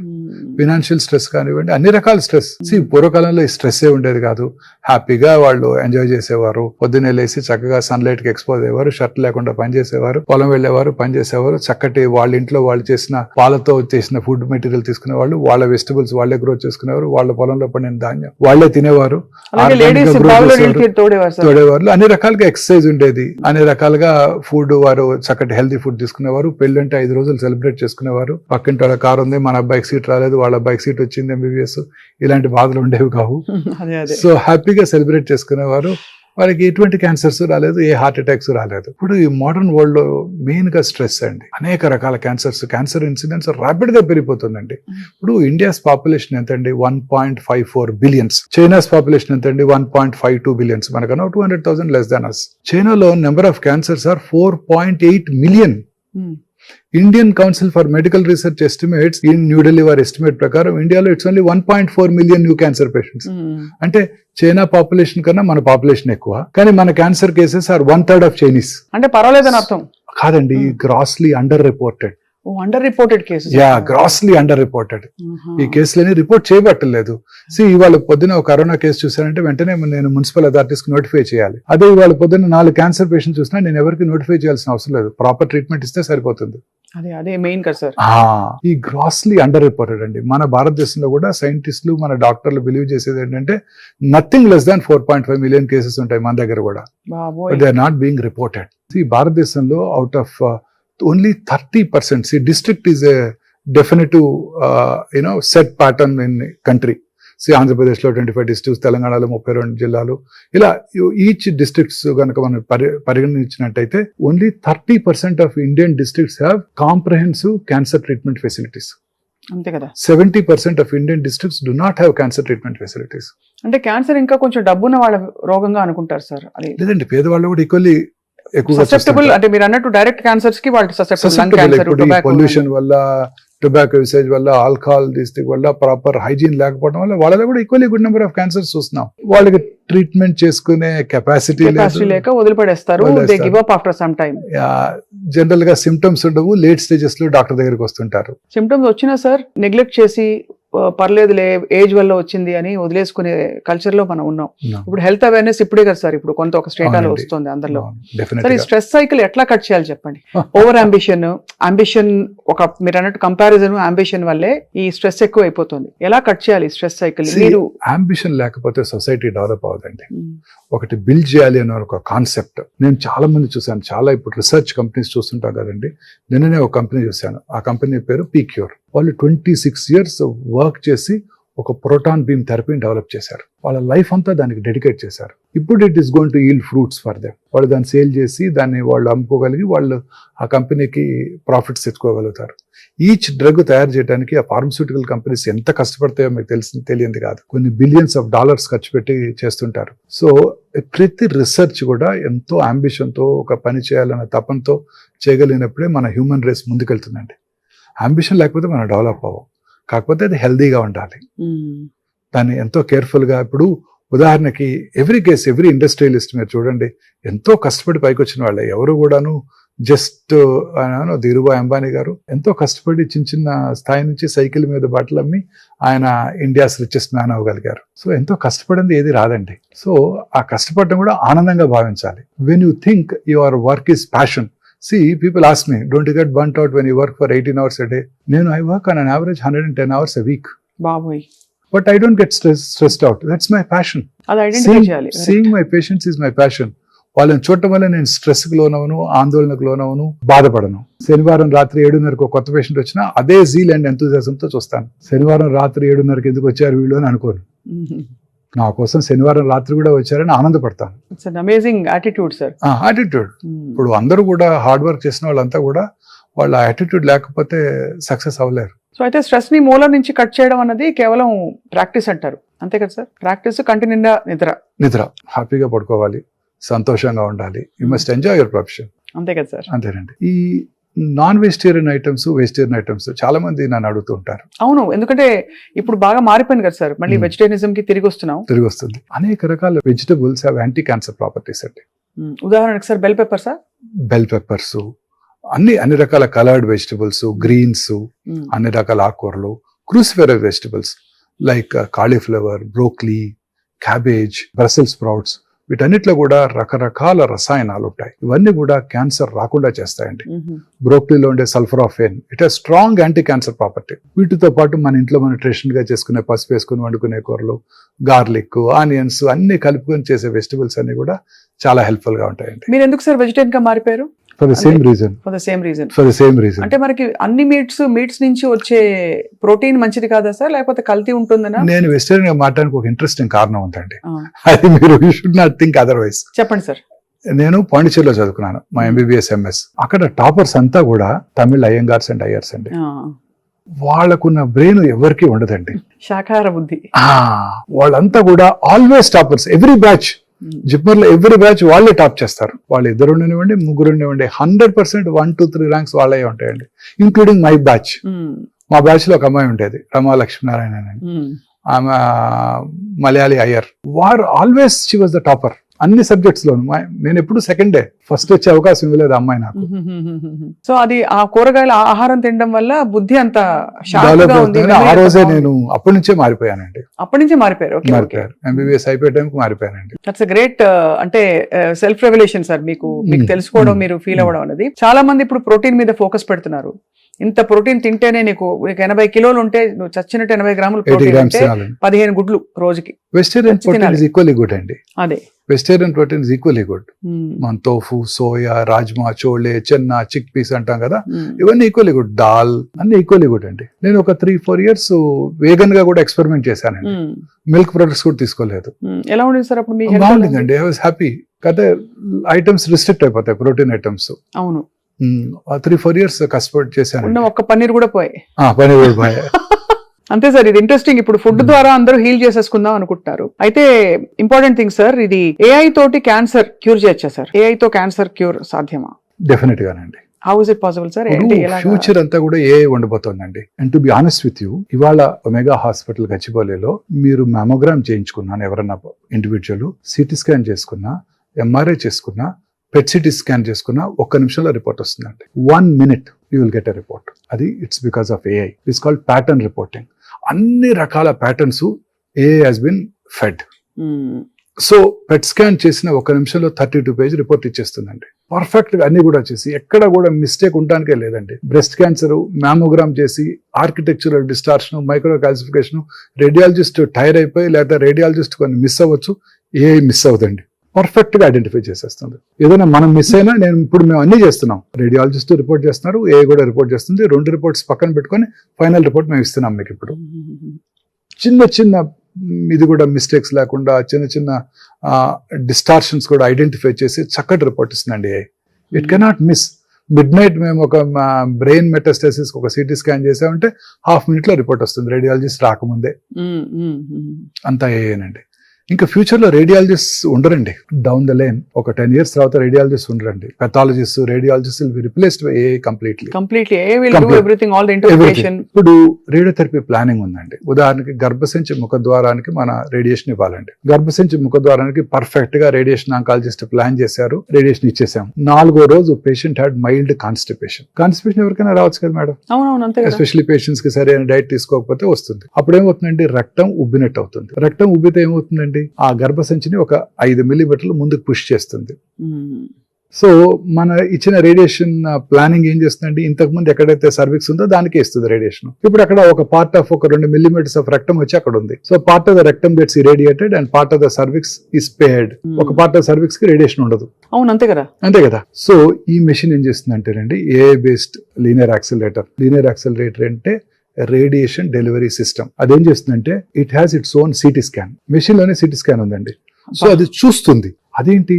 Financial stress కానివ్వండి, అన్ని రకాల స్ట్రెస్. పూర్వకాలంలో ఈ స్ట్రెస్ ఏ ఉండేది కాదు, హ్యాపీగా వాళ్ళు ఎంజాయ్ చేసేవారు, పొద్దున్నే లేసి చక్కగా సన్లైట్ కి ఎక్స్పోజ్ అయ్యేవారు, షర్ట్ లేకుండా పనిచేసేవారు, పొలం వెళ్లేవారు, పనిచేసేవారు, చక్కటి వాళ్ళ ఇంట్లో వాళ్ళు చేసిన పాలతో చేసిన ఫుడ్ మెటీరియల్ తీసుకునేవాళ్ళు, వాళ్ళ వెజిటబుల్స్ వాళ్ళే గ్రోత్ చేసుకునేవారు, వాళ్ళ పొలంలో పండిన ధాన్యం వాళ్ళే తినేవారు, తోడేవారు. అన్ని రకాలుగా ఎక్సర్సైజ్ ఉండేది, అన్ని రకాలుగా ఫుడ్ వారు చక్కటి హెల్తీ ఫుడ్ తీసుకునేవారు. పెళ్ళంటే 5 రోజులు సెలబ్రేట్ చేసుకునేవారు. పక్కింటి వాళ్ళ కారు ఉంది, మన అబ్బాయికి సీట్ రాలేదు, వాళ్ళ అబ్బాయికి సీట్ వచ్చింది, MBBS, ఇలాంటి బాధలు ఉండేవి కావు. సో హ్యాపీగా సెలబ్రేట్ చేసుకునేవారు. వాళ్ళకి ఎటువంటి క్యాన్సర్స్ రాలేదు, ఏ హార్ట్ అటాక్స్ రాలేదు. ఇప్పుడు ఈ మోడర్న్ వరల్డ్ లో మెయిన్ గా స్ట్రెస్ అండి. అనేక రకాల క్యాన్సర్ ఇన్సిడెంట్స్ ర్యాపిడ్ గా పెరిగిపోతుందండి. ఇప్పుడు ఇండియాస్ పాపులేషన్ ఎంత అండి? 1.54 బిలియన్స్. చైనాస్ పాపులేషన్ ఎంత అండి? 1.52 బిలియన్స్. మనకన్నా 200,000 లెస్ దాన్ అస్. చైనాలో number of cancers are 4.8 million. Indian council for medical research estimates in New Delhi వారి ఎస్టిమేట్ ప్రకారం ఇండియాలో it's only 1.4 million new cancer patients. అంటే చైనా పాపులేషన్ కన్నా మన పాపులేషన్ ఎక్కువ, కానీ మన cancer cases are 1/3 of Chinese. అంటే పర్వాలేదని అర్థం కాదండి, grossly under reported. Under reported cases. Grossly under reported. ఈ కేసులని రిపోర్ట్ చేయబట్టలేదు. ఇవాళ పొద్దున ఒక కరోనా కేసు చూసానంటే వెంటనే నేను మున్సిపల్ అథారిటీస్ కి నోటిఫై చేయాలి. అదే ఇవాళ పొద్దున్న 4 క్యాన్సర్ పేషెంట్ చూసినా నేను ఎవరికి నోటిఫై చేయాల్సిన అవసరం లేదు, ప్రాపర్ ట్రీట్మెంట్ ఇస్తే సరిపోతుంది. అదే మెయిన్ కదా సార్. ఈ గ్రాస్లీ అండర్ రిపోర్టెడ్ అండి. మన భారతదేశంలో కూడా సైంటిస్టులు, మన డాక్టర్లు బిలీవ్ చేసేది ఏంటంటే nothing less than 4.5 million cases ఉంటాయి మన దగ్గర కూడా, they are not being reported. భారతదేశంలో out of only 30%. See, district is a definitive, set pattern in country. See, Andhra Pradesh lo 25 districts, Telangana lo 32 జిల్లాలు, ఇలా ఈచ్ డిస్ట్రిక్ట్స్ కనుక మనం పరిగణించినట్టయితే only 30% of Indian districts have comprehensive cancer treatment facilities. అంతే కదా. 70% of Indian districts do not have cancer treatment facilities. అంటే cancer ఇంకా కొంచెం డబ్బున్న వాళ్ళ రోగంగా అనుకుంటారు సార్. అది లేదండి, పేదవాళ్ళు కూడా ఈక్వల్లీ ససెప్టబుల్. అంటే మీరు అన్నట్టు డైరెక్ట్ క్యాన్సర్స్ కి వాళ్ళు ససెప్టబుల్. పొల్యూషన్ వల్ల, టొబాకో యూసేజ్ వల్ల, ఆల్కహాల్ తీసుకు వల్ల, ప్రాపర్ హైజీన్ లేకపోవడం వల్ల వాళ్ళలో కూడా equally good number of cancers చూస్తున్నాం. వాళ్ళకి ట్రీట్మెంట్ చేసుకునే కెపాసిటీ లేక వదిలిపడేస్తారు. They give up after some time. General గా సిమ్టమ్స్ ఉండవు, లేట్ స్టేజెస్ లో డాక్టర్ దగ్గరికి వస్తుంటారు. సిమ్టమ్స్ వచ్చినా సార్ నెగ్లెక్ట్ చేసి పర్లేదులే ఏజ్ వల్ల వచ్చింది అని వదిలేసుకునే కల్చర్ లో మనం ఉన్నాం. ఇప్పుడు హెల్త్ అవేర్నెస్ ఇప్పుడే కదా సార్, ఇప్పుడు కొంత ఒక స్టేట్ లో వస్తుంది అందరిలో. సార్, ఈ స్ట్రెస్ సైకిల్ ఎట్లా కట్ చేయాలి చెప్పండి? ఓవర్ అంబిషన్ ఒక మీరు అన్నట్టు కంపారిజన్ అంబిషన్ వల్లే ఈ స్ట్రెస్ ఎక్కువ అయిపోతుంది. ఎలా కట్ చేయాలి స్ట్రెస్ సైకిల్? మీరు అంబిషన్ లేకపోతే సొసైటీ డెవలప్ అవుతుంది. ఒకటి బిల్డ్ చేయాలి అనే ఒక కాన్సెప్ట్ నేను చాలా మంది చూసాను. చాలా ఇప్పుడు రీసెర్చ్ కంపెనీస్ చూస్తుంటాం కదండి. నిన్ననే ఒక కంపెనీ చూశాను, ఆ కంపెనీ పేరు పీక్యూర్. వాళ్ళు 26 years వర్క్ చేసి ఒక ప్రోటాన్ బీమ్ థెరపీని డెవలప్ చేశారు. వాళ్ళ లైఫ్ అంతా దానికి డెడికేట్ చేశారు. ఇప్పుడు it is going to yield fruits for them. వాళ్ళు దాన్ని సేల్ చేసి దాన్ని వాళ్ళు అమ్ముకోగలిగి వాళ్ళు ఆ కంపెనీకి ప్రాఫిట్స్ తెచ్చుకోగలుగుతారు. ఈచ్ డ్రగ్ తయారు చేయడానికి ఆ ఫార్మస్యూటికల్ కంపెనీస్ ఎంత కష్టపడతాయో మీకు తెలియంది కాదు. కొన్ని బిలియన్స్ ఆఫ్ డాలర్స్ ఖర్చు పెట్టి చేస్తుంటారు. సో ప్రతి రీసెర్చ్ కూడా ఎంతో అంబిషన్తో ఒక పని చేయాలన్న తపంతో చేయగలిగినప్పుడే మన హ్యూమన్ రేస్ ముందుకెళ్తుందండి. అంబిషన్ లేకపోతే మనం డెవలప్ అవ్వం. కాకపోతే అది హెల్దీగా ఉండాలి, దాన్ని ఎంతో కేర్ఫుల్గా. ఇప్పుడు ఉదాహరణకి ఎవ్రీ ఇండస్ట్రియలిస్ట్ మీరు చూడండి, ఎంతో కష్టపడి పైకి వచ్చిన వాళ్ళే. ఎవరు కూడాను జస్ట్ ధీరుభాయ్ అంబానీ గారు ఎంతో కష్టపడి చిన్న స్థాయి నుంచి సైకిల్ మీద బాటలు అమ్మి ఆయన ఇండియాస్ రిచెస్ట్ మ్యాన్ అవ్వగలిగారు. సో ఎంతో కష్టపడింది ఏది రాదండి. సో ఆ కష్టపడడం కూడా ఆనందంగా భావించాలి. When you think your work is passion. See, people ask me, don't you get burnt out when you work for 18 hours a day? I work on an average 110 hours a week. Baboy. But I don't get stressed out. That's my passion. Seeing my patients is my passion. వాళ్ళని చూడటం వల్ల నేను స్ట్రెస్కి లోనవను, ఆందోళనకు లోనవను, బాధపడను. శనివారం రాత్రి 7:30 కొత్త patient వచ్చినా అదే జీల్ అండ్ ఎంతూజియాజంతో చూస్తాను. శనివారం రాత్రి 7:30 ఎందుకు వచ్చారు వీళ్ళు అని అనుకోను. నా కోసం శనివారం రాత్రి కూడా వచ్చారని ఆనందపడతాను. Amazing attitude sir. యాటిట్యూడ్. ఇప్పుడు అందరూ కూడా హార్డ్ వర్క్ చేసిన వాళ్ళంతా కూడా వాళ్ళ యాటిట్యూడ్ లేకపోతే సక్సెస్ అవ్వలేరు. సో అయితే స్ట్రెస్ ని మూలం నుంచి కట్ చేయడం అన్నది కేవలం ప్రాక్టీస్ అంటారు, అంతే కదా సార్? ప్రాక్టీస్, కంటి నిండా నిద్ర, హ్యాపీగా పడుకోవాలి, సంతోషంగా ఉండాలి. You must enjoy your profession. అంతే కదా సార్? అంతేనండి. ఈ non vegetarian items, vegetarian items చాలా మంది నన్ను అడుగుతూ ఉంటారు. అవును, ఎందుకంటే ఇప్పుడు బాగా మారిపోయింది కదా సార్, మళ్ళీ వెజిటేరియనిజం కి తిరిగి వస్తుంది. అనేక రకాల vegetables have anti cancer properties అండి. ఉదాహరణకు sir bell pepper sir, bell peppers, అన్ని రకాల కలర్డ్ వెజిటబుల్స్, గ్రీన్స్, అన్ని రకాల ఆకుకూరలు, cruciferous vegetables like cauliflower, broccoli, cabbage, Brussels sprouts, వీటన్నిటిలో కూడా రకరకాల రసాయనాలు ఉంటాయి. ఇవన్నీ కూడా క్యాన్సర్ రాకుండా చేస్తాయండి. బ్రోక్లీలో ఉండే sulforaphane, it has strong anti cancer property. వీటితో పాటు మన ఇంట్లో మనం ట్రెడిషనల్ గా చేసుకునే పసుపు వేసుకుని వండుకునే కూరలు, గార్లిక్, ఆనియన్స్ అన్ని కలుపుకొని చేసే వెజిటబుల్స్ అన్ని కూడా చాలా హెల్ప్ఫుల్ గా ఉంటాయండి. మీరు ఎందుకు సార్ వెజిటేరియన్ గా మారిపోయారు? For the same reason. అంటే మనకి అన్ని మీట్స్ నుంచి వచ్చే ప్రోటీన్ మంచిది కాదా సార్, లేకపోతే కల్తీ ఉంటుందనా? నేను వెజిటేరియన్ గా మారడానికి ఒక ఇంట్రెస్టింగ్ కారణం ఉందండి. అది మీరు you should not think otherwise. చెప్పండి సార్. నేను పాండిచేరిలో చదువుకున్నాను, మా MBBS MS. అక్కడ టాపర్స్ అంతా కూడా తమిళ అయ్యంగార్స్ అండ్ అయ్యర్స్ అండి. వాళ్ళకున్న బ్రెయిన్ ఎవరికి ఉండదండి, శాకాహార బుద్ధి. వాళ్ళంతా కూడా always toppers. Every batch JIPMER లో ఎవ్రీ బ్యాచ్ వాళ్ళే టాప్ చేస్తారు. వాళ్ళు 2 ఉండనివ్వండి, 3 ఉండనివ్వండి, 100% 1, 2, 3 ర్యాంక్స్ వాళ్ళే ఉంటాయండి, ఇంక్లూడింగ్ మై బ్యాచ్. మా బ్యాచ్ లో ఒక అమ్మాయి ఉండేది, రమా లక్ష్మీనారాయణ అని. ఆమె మలయాళీ అయ్యర్. వారు always she was the topper అన్ని సబ్జెక్ట్స్ లోను. నేను ఎప్పుడు సెకండే, ఫస్ట్ వచ్చే అవకాశం ఇవ్వలేదు అమ్మాయి నాకు. సో అది ఆ కూరగాయల ఆహారం తినడం వల్ల బుద్ధి అంత డెవలప్ అవుతుంది. ఆ రోజే నేను అప్పటి నుంచే మారిపోయానండి. అప్పటి నుంచే మారిపోయారు? MBBS అయిపోయే టైంకి మారిపోయానండి. దట్స్ ఎ గ్రేట్, అంటే సెల్ఫ్ రెవల్యూషన్ సార్. మీకు తెలుసుకోవడం, మీరు ఫీల్ అవ్వడం అనేది. చాలా మంది ఇప్పుడు ప్రోటీన్ మీద ఫోకస్ పెడుతున్నారు. ఇంత ప్రోటీన్ తింటేనే నీకు 80 కిలోలు ఉంటే నువ్వు చచ్చినట్టు 80 గ్రాములు ప్రోటీన్ అంటే 15 గుడ్లు రోజుకి. Vegetarian protein is equally good అండి. అదే vegetarian protein is equally good. మన tofu, soya, rajma, chole, chana, chickpeas అంటాం కదా, ఇవన్నీ ఈక్వల్లీ గుడ్. దాల్ అన్ని ఈక్వల్లీ గుడ్ అండి. నేను ఒక 3-4 ఇయర్స్ వేగన్ గా కూడా ఎక్స్పెరిమెంట్ చేశానండి. మిల్క్ ప్రొడక్ట్స్ కూడా తీసుకోలేదు. ఎలా ఉండేది సార్ అప్పుడు? బాగుండిందండి, ఐ వాజ్ హ్యాపీ. అయితే ఐటమ్స్ రిస్ట్రిక్ట్ అయిపోతాయి, ప్రోటీన్ ఐటమ్స్. అవును, 3-4 ఇయర్స్ కష్టపడి చేశాను. ఒక్క పన్నీర్ కూడా పోయి. పన్నీర్ కూడా పోయి. అంతే సార్, ఇది ఇంట్రెస్టింగ్. ఇప్పుడు ఫుడ్ ద్వారా అందరూ హీల్ చేసేసుకుందాం అనుకుంటున్నారు. అయితే ఇంపార్టెంట్ థింగ్ సార్, ఇది AI తోటి క్యాన్సర్ క్యూర్ చేయొచ్చా సార్? AI తో క్యాన్సర్ క్యూర్ సాధ్యమా? డెఫినెట్ గానండి. How is it possible sir? Future అంతా కూడా AI ఉండబోతోందండి. And to be honest with you, ఇవాళ ఒమేగా హాస్పిటల్ గచ్చిబౌలిలో మీరు మ్యామోగ్రామ్ చేయించుకున్నాను ఎవరన్నా ఇండివిజువల్, సిటీ స్కాన్ చేసుకున్నా, MRI చేసుకున్నా, PET CT స్కాన్ చేసుకున్నా 1 నిమిషంలో రిపోర్ట్ వస్తుందండి. 1 minute you will get a report. అది it's because of AI. It's called pattern reporting. అన్ని రకాల patterns AI has been fed. So PET scan చేసిన 1 నిమిషంలో 32 పేజ్ రిపోర్ట్ ఇచ్చేస్తుందండి. పర్ఫెక్ట్ గా అన్ని కూడా చేసి, ఎక్కడ కూడా మిస్టేక్ ఉండడానికే లేదండి. బ్రెస్ట్ క్యాన్సర్ మ్యామోగ్రామ్ చేసి architectural distortion, micro calcification, radiologist tire అయిపోయి, లేదా రేడియాలజిస్ట్ కొన్ని మిస్ అవ్వచ్చు, AI మిస్ అవుతుంది. పర్ఫెక్ట్ గా ఐడెంటిఫై చేసేస్తుంది. ఏదైనా మనం మిస్ అయినా, మేము అన్ని చేస్తున్నాం. రేడియాలజిస్ట్ రిపోర్ట్ చేస్తున్నారు, AI కూడా రిపోర్ట్ చేస్తుంది. 2 రిపోర్ట్స్ పక్కన పెట్టుకొని ఫైనల్ రిపోర్ట్ మేము ఇస్తున్నాం మీకు. ఇప్పుడు చిన్న ఇది కూడా మిస్టేక్స్ లేకుండా, చిన్న డిస్టార్షన్స్ కూడా ఐడెంటిఫై చేసి చక్కటి రిపోర్ట్ ఇస్తుందండి AI. It cannot miss. Midnight మేము ఒక బ్రెయిన్ మెటాస్టాసిస్ ఒక CT స్కాన్ చేసామంటే ½ minute లో రిపోర్ట్ వస్తుంది, రేడియాలజిస్ట్ రాకముందే. అంతా ఏనండి. ఇంకా ఫ్యూచర్ లో రేడియాలజిస్ట్ ఉండరండి. డౌన్ ద లైన్ ఒక 10 years తర్వాత రేడియాలజిస్ట్ ఉండరండి. Pathologist, radiologist will be replaced by AI completely. AI will do everything, all the interpretation. ఇప్పుడు రేడియోథెరపీ ప్లానింగ్ ఉందండి. ఉదాహరణకి గర్భసంచి ముఖద్వారానికి మన రేడియేషన్ ఇవ్వాలండి. గర్భసంచి ముఖద్వారానికి పర్ఫెక్ట్ గా రేడియేషన్ ఆంకాలజిస్ట్ ప్లాన్ చేశారు, రేడియేషన్ ఇచ్చేసాం. 4వ రోజు పేషెంట్ హ్యాడ్ మైల్డ్ కాన్స్టిపేషన్. ఎవరికైనా రావచ్చు కదా మేడం, ఎస్పెషల్లీ పేషెంట్స్ కి సరైన డైట్ తీసుకోకపోతే వస్తుంది. అప్పుడు ఏమవుతుందండి, రక్తం ఉబ్బినట్టు అవుతుంది. రక్తం ఉబ్బితే ఏమవుతుందండి, ఆ గర్భసంచిని ఒక 5 millimeters ముందుకు పుష్ చేస్తుంది. సో మన ఇచ్చిన రేడియేషన్ ప్లానింగ్ ఏం చేస్తుందండి, ఇంతకు ముందు ఎక్కడైతే సర్విక్స్ ఉందో దానికే ఇస్తుంది రేడియేషన్. ఇప్పుడు అక్కడ ఒక పార్ట్ ఆఫ్ ఒక 2 millimeters ఆఫ్ రక్తం వచ్చి అక్కడ ఉంది. సో పార్ట్ ఆఫ్ ద రక్తం gets irradiated and part of the cervix is spared. ఒక పార్ట్ ఆఫ్ సర్విక్స్ కి రేడియేషన్ ఉండదు. అవును, అంతే కదా. అంతే కదా. సో ఈ మెషిన్ ఏం చేస్తుందంటేనండి, AI based linear accelerator. Linear accelerator అంటే రేడియేషన్ డెలివరీ సిస్టమ్. అదేం చేస్తుందంటే, it has its own CT scan. Machine లోనే CT స్కాన్ ఉందండి. సో అది చూస్తుంది. అదేంటి,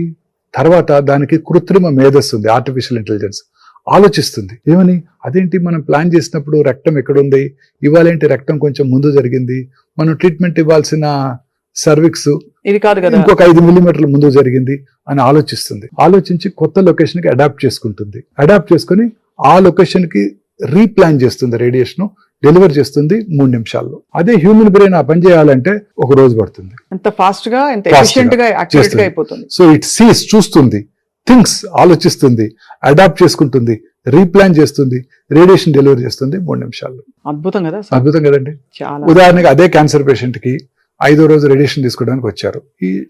తర్వాత దానికి కృత్రిమ మేధస్సు ఉంది, ఆర్టిఫిషియల్ ఇంటెలిజెన్స్. ఆలోచిస్తుంది. ఏమని, అదేంటి మనం ప్లాన్ చేసినప్పుడు రక్తం ఎక్కడుంది, ఇవాళేంటి రక్తం కొంచెం ముందు జరిగింది, మనం ట్రీట్మెంట్ ఇవ్వాల్సిన సర్విక్స్ ఇది కాదు కదా, ఇంకొక 5 మిల్లీమీటర్ల ముందు జరిగింది అని ఆలోచిస్తుంది. ఆలోచించి కొత్త లొకేషన్ కి అడాప్ట్ చేసుకుంటుంది. అడాప్ట్ చేసుకుని ఆ లొకేషన్ కి రీప్లాన్ చేస్తుంది, రేడియేషన్ డెలివర్ చేస్తుంది 3 నిమిషాల్లో. అదే హ్యూమన్ బ్రెయిన్ ఆ పని చేయాలంటే 1 రోజు పడుతుంది. ఎంత ఫాస్ట్ గా, ఎంత Fast గా ఎఫిషియెంట్ గా, యాక్యురేట్ గా చేస్తుంది. అయిపోతుంది. సో ఇట్ సీస్, చూస్తుంది, థింగ్స్, ఆలోచిస్తుంది, అడాప్ట్ చేసుకుంటుంది, రీప్లాన్ చేస్తుంది, రేడియేషన్ డెలివరీ చేస్తుంది 3 నిమిషాల్లో. అద్భుతం కదా, అద్భుతం కదండి. చాలా. ఉదాహరణకి అదే క్యాన్సర్ పేషెంట్ కి 5వ రోజు రేడియేషన్ తీసుకోవడానికి వచ్చారు.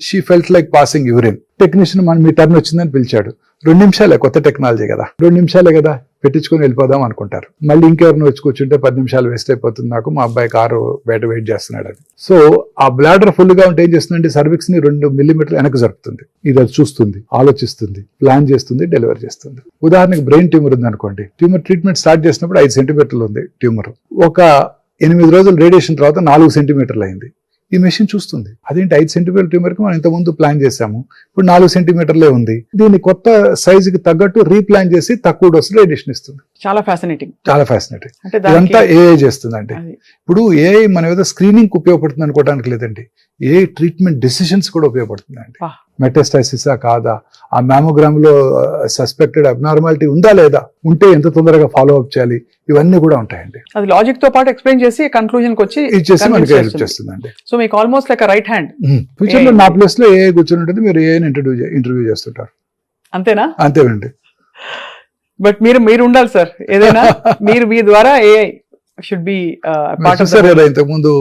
She felt like passing urine. Technician మన మీ టర్న్ వచ్చిందని పిలిచాడు. 2 నిమిషాలే, కొత్త టెక్నాలజీ కదా, 2 నిమిషాలే కదా, పెట్టించుకొని వెళ్ళిపోదాం అనుకుంటారు. మళ్ళీ ఇంకెవరిని వచ్చి కూర్చుంటే 10 నిమిషాలు వేస్ట్ అయిపోతుంది, నాకు మా అబ్బాయి కారు బయట వెయిట్ చేస్తున్నాడు అని. సో ఆ బ్లాడర్ ఫుల్ గా ఉంటే ఏం చేస్తుందంటే సర్విక్స్ ని 2 మిల్లీమీటర్లు వెనక్కి జరుపుతుంది. ఇది అది చూస్తుంది, ఆలోచిస్తుంది, ప్లాన్ చేస్తుంది, డెలివరీ చేస్తుంది. ఉదాహరణకి బ్రెయిన్ ట్యూమర్ ఉంది అనుకోండి. ట్యూమర్ ట్రీట్మెంట్ స్టార్ట్ చేసినప్పుడు 5 సెంటీమీటర్లు ఉంది ట్యూమర్. ఒక 8 రోజులు రేడియేషన్ తర్వాత 4 సెంటీమీటర్లు అయింది. ఈ మెషిన్ చూస్తుంది, అదేంటి 5 సెంటీమీటర్ ట్యూమర్ కి మనం ఇంత ముందు ప్లాన్ చేసాము, ఇప్పుడు 4 సెంటీమీటర్లే ఉంది, దీన్ని కొత్త సైజుకి తగ్గట్టు రీప్లాన్ చేసి తక్కువ డోస్ రేడియేషన్ ఇస్తుంది. చాలా ఫ్యాసినేటింగ్. చాలా ఫ్యాసినేటింగ్. అంటే ఇదంతా దానికి ఏఐ చేస్తుందండి. అది. ఇప్పుడు ఏఐ మన ఏదో స్క్రీనింగ్ ఉపయోగపడుతుంది అనుకోవడానికి లేదండి, ఏ ట్రీట్మెంట్ డెసిషన్స్ కూడా ఉపయోగపడుతుందండి. వా. మెటాస్టాసిసా కాదా, ఆ మ్యామోగ్రామ్ లో సస్పెక్టెడ్ అబ్నార్మాలిటీ ఉందా లేదా, ఉంటే ఎంత తొందరగా ఫాలో అప్ చేయాలి, ఇవన్నీ కూడా ఉంటాయండి. అది లాజిక్ తో పాటు ఎక్స్ప్లెయిన్ చేసి కన్క్లూజన్ కి వచ్చి ఇది చేసి మనకి convince హెల్ప్ చేస్తుంది. చేస్తుందండి. సో మీకు almost like right hand. Future లో నా ప్లేస్ లో ఏఐ కూర్చొని ఉంటుంది, మీరు ఏఐని ఇంటర్వ్యూ చేస్తుంటారు. అంతేనా? అంతేనండి. బట్ మీరు ఉండాలి సార్, ఏదైనా మీరు మీ ద్వారా AI should be part of. చూసారు కదా ఇంతకు ముందు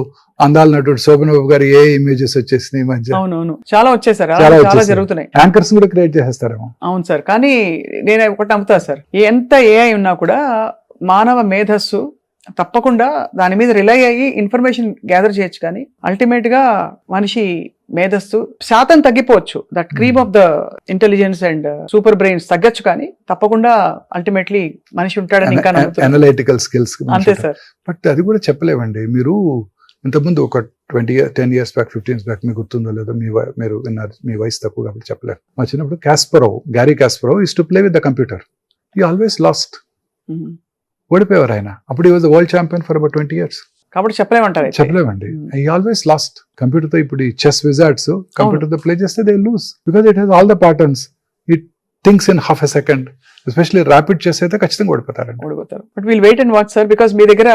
అందాల నటుడు శోభన్ బాబు గారు ఏ ఇమేజెస్ వచ్చేసినాయి ఈ మధ్య. అవునవును, చాలా వచ్చేసారు, చాలా చాలా వచ్చేసాయి. జరుగుతున్నాయి. యాంకర్స్ కూడా క్రియేట్ చేసేస్తారేమో. అవును సార్, కానీ నేను ఒకటి నమ్ముతా సార్, ఎంత ఏఐ ఉన్నా కూడా మానవ మేధస్సు తప్పకుండా దాని మీద రిలై అయ్యి ఇన్ఫర్మేషన్ గ్యాదర్ చేయొచ్చు, కానీ అల్టిమేట్ గా మనిషి మేధస్సు శాతం తగ్గిపోవచ్చు, that cream of the intelligence and super brains తగ్గచ్చు, కానీ తప్పకుండా అల్టిమేట్లీ మనిషి ఉంటాడని ఇంకా నమ్ముతున్నాను. Analytical skills. అంతే సార్. బట్ అది కూడా చెప్పలేమండి. మీరు ఇంతకుముందు ఒక 10 years బ్యాక్ 15 years బ్యాక్ మీకు గుర్తుందో లేదో, మీరు విన్నారు, మీ వయసు తక్కువ కాబట్టి చెప్పలేరు. మా చిన్నప్పుడు Garry Kasparov used to play with the computer. He always lost. ఓడిపోయేవారు ఆయన. అప్పుడు ఈ was the world champion for about 20 years. కాబట్టి చెప్పలేమంటారు. చెప్పలేమండి. ఈ ఆల్వేస్ లాస్ట్. కంప్యూటర్ తో ఇప్పుడు ఈ చెస్ విజార్డ్స్ కంప్యూటర్ తో ప్లే చేస్తే they lose because it has all the patterns. It thinks in half a second. Especially rapid chess అయితే ఖచ్చితంగా ఓడిపోతారండి. But we'll wait and watch sir, because మీ దగ్గర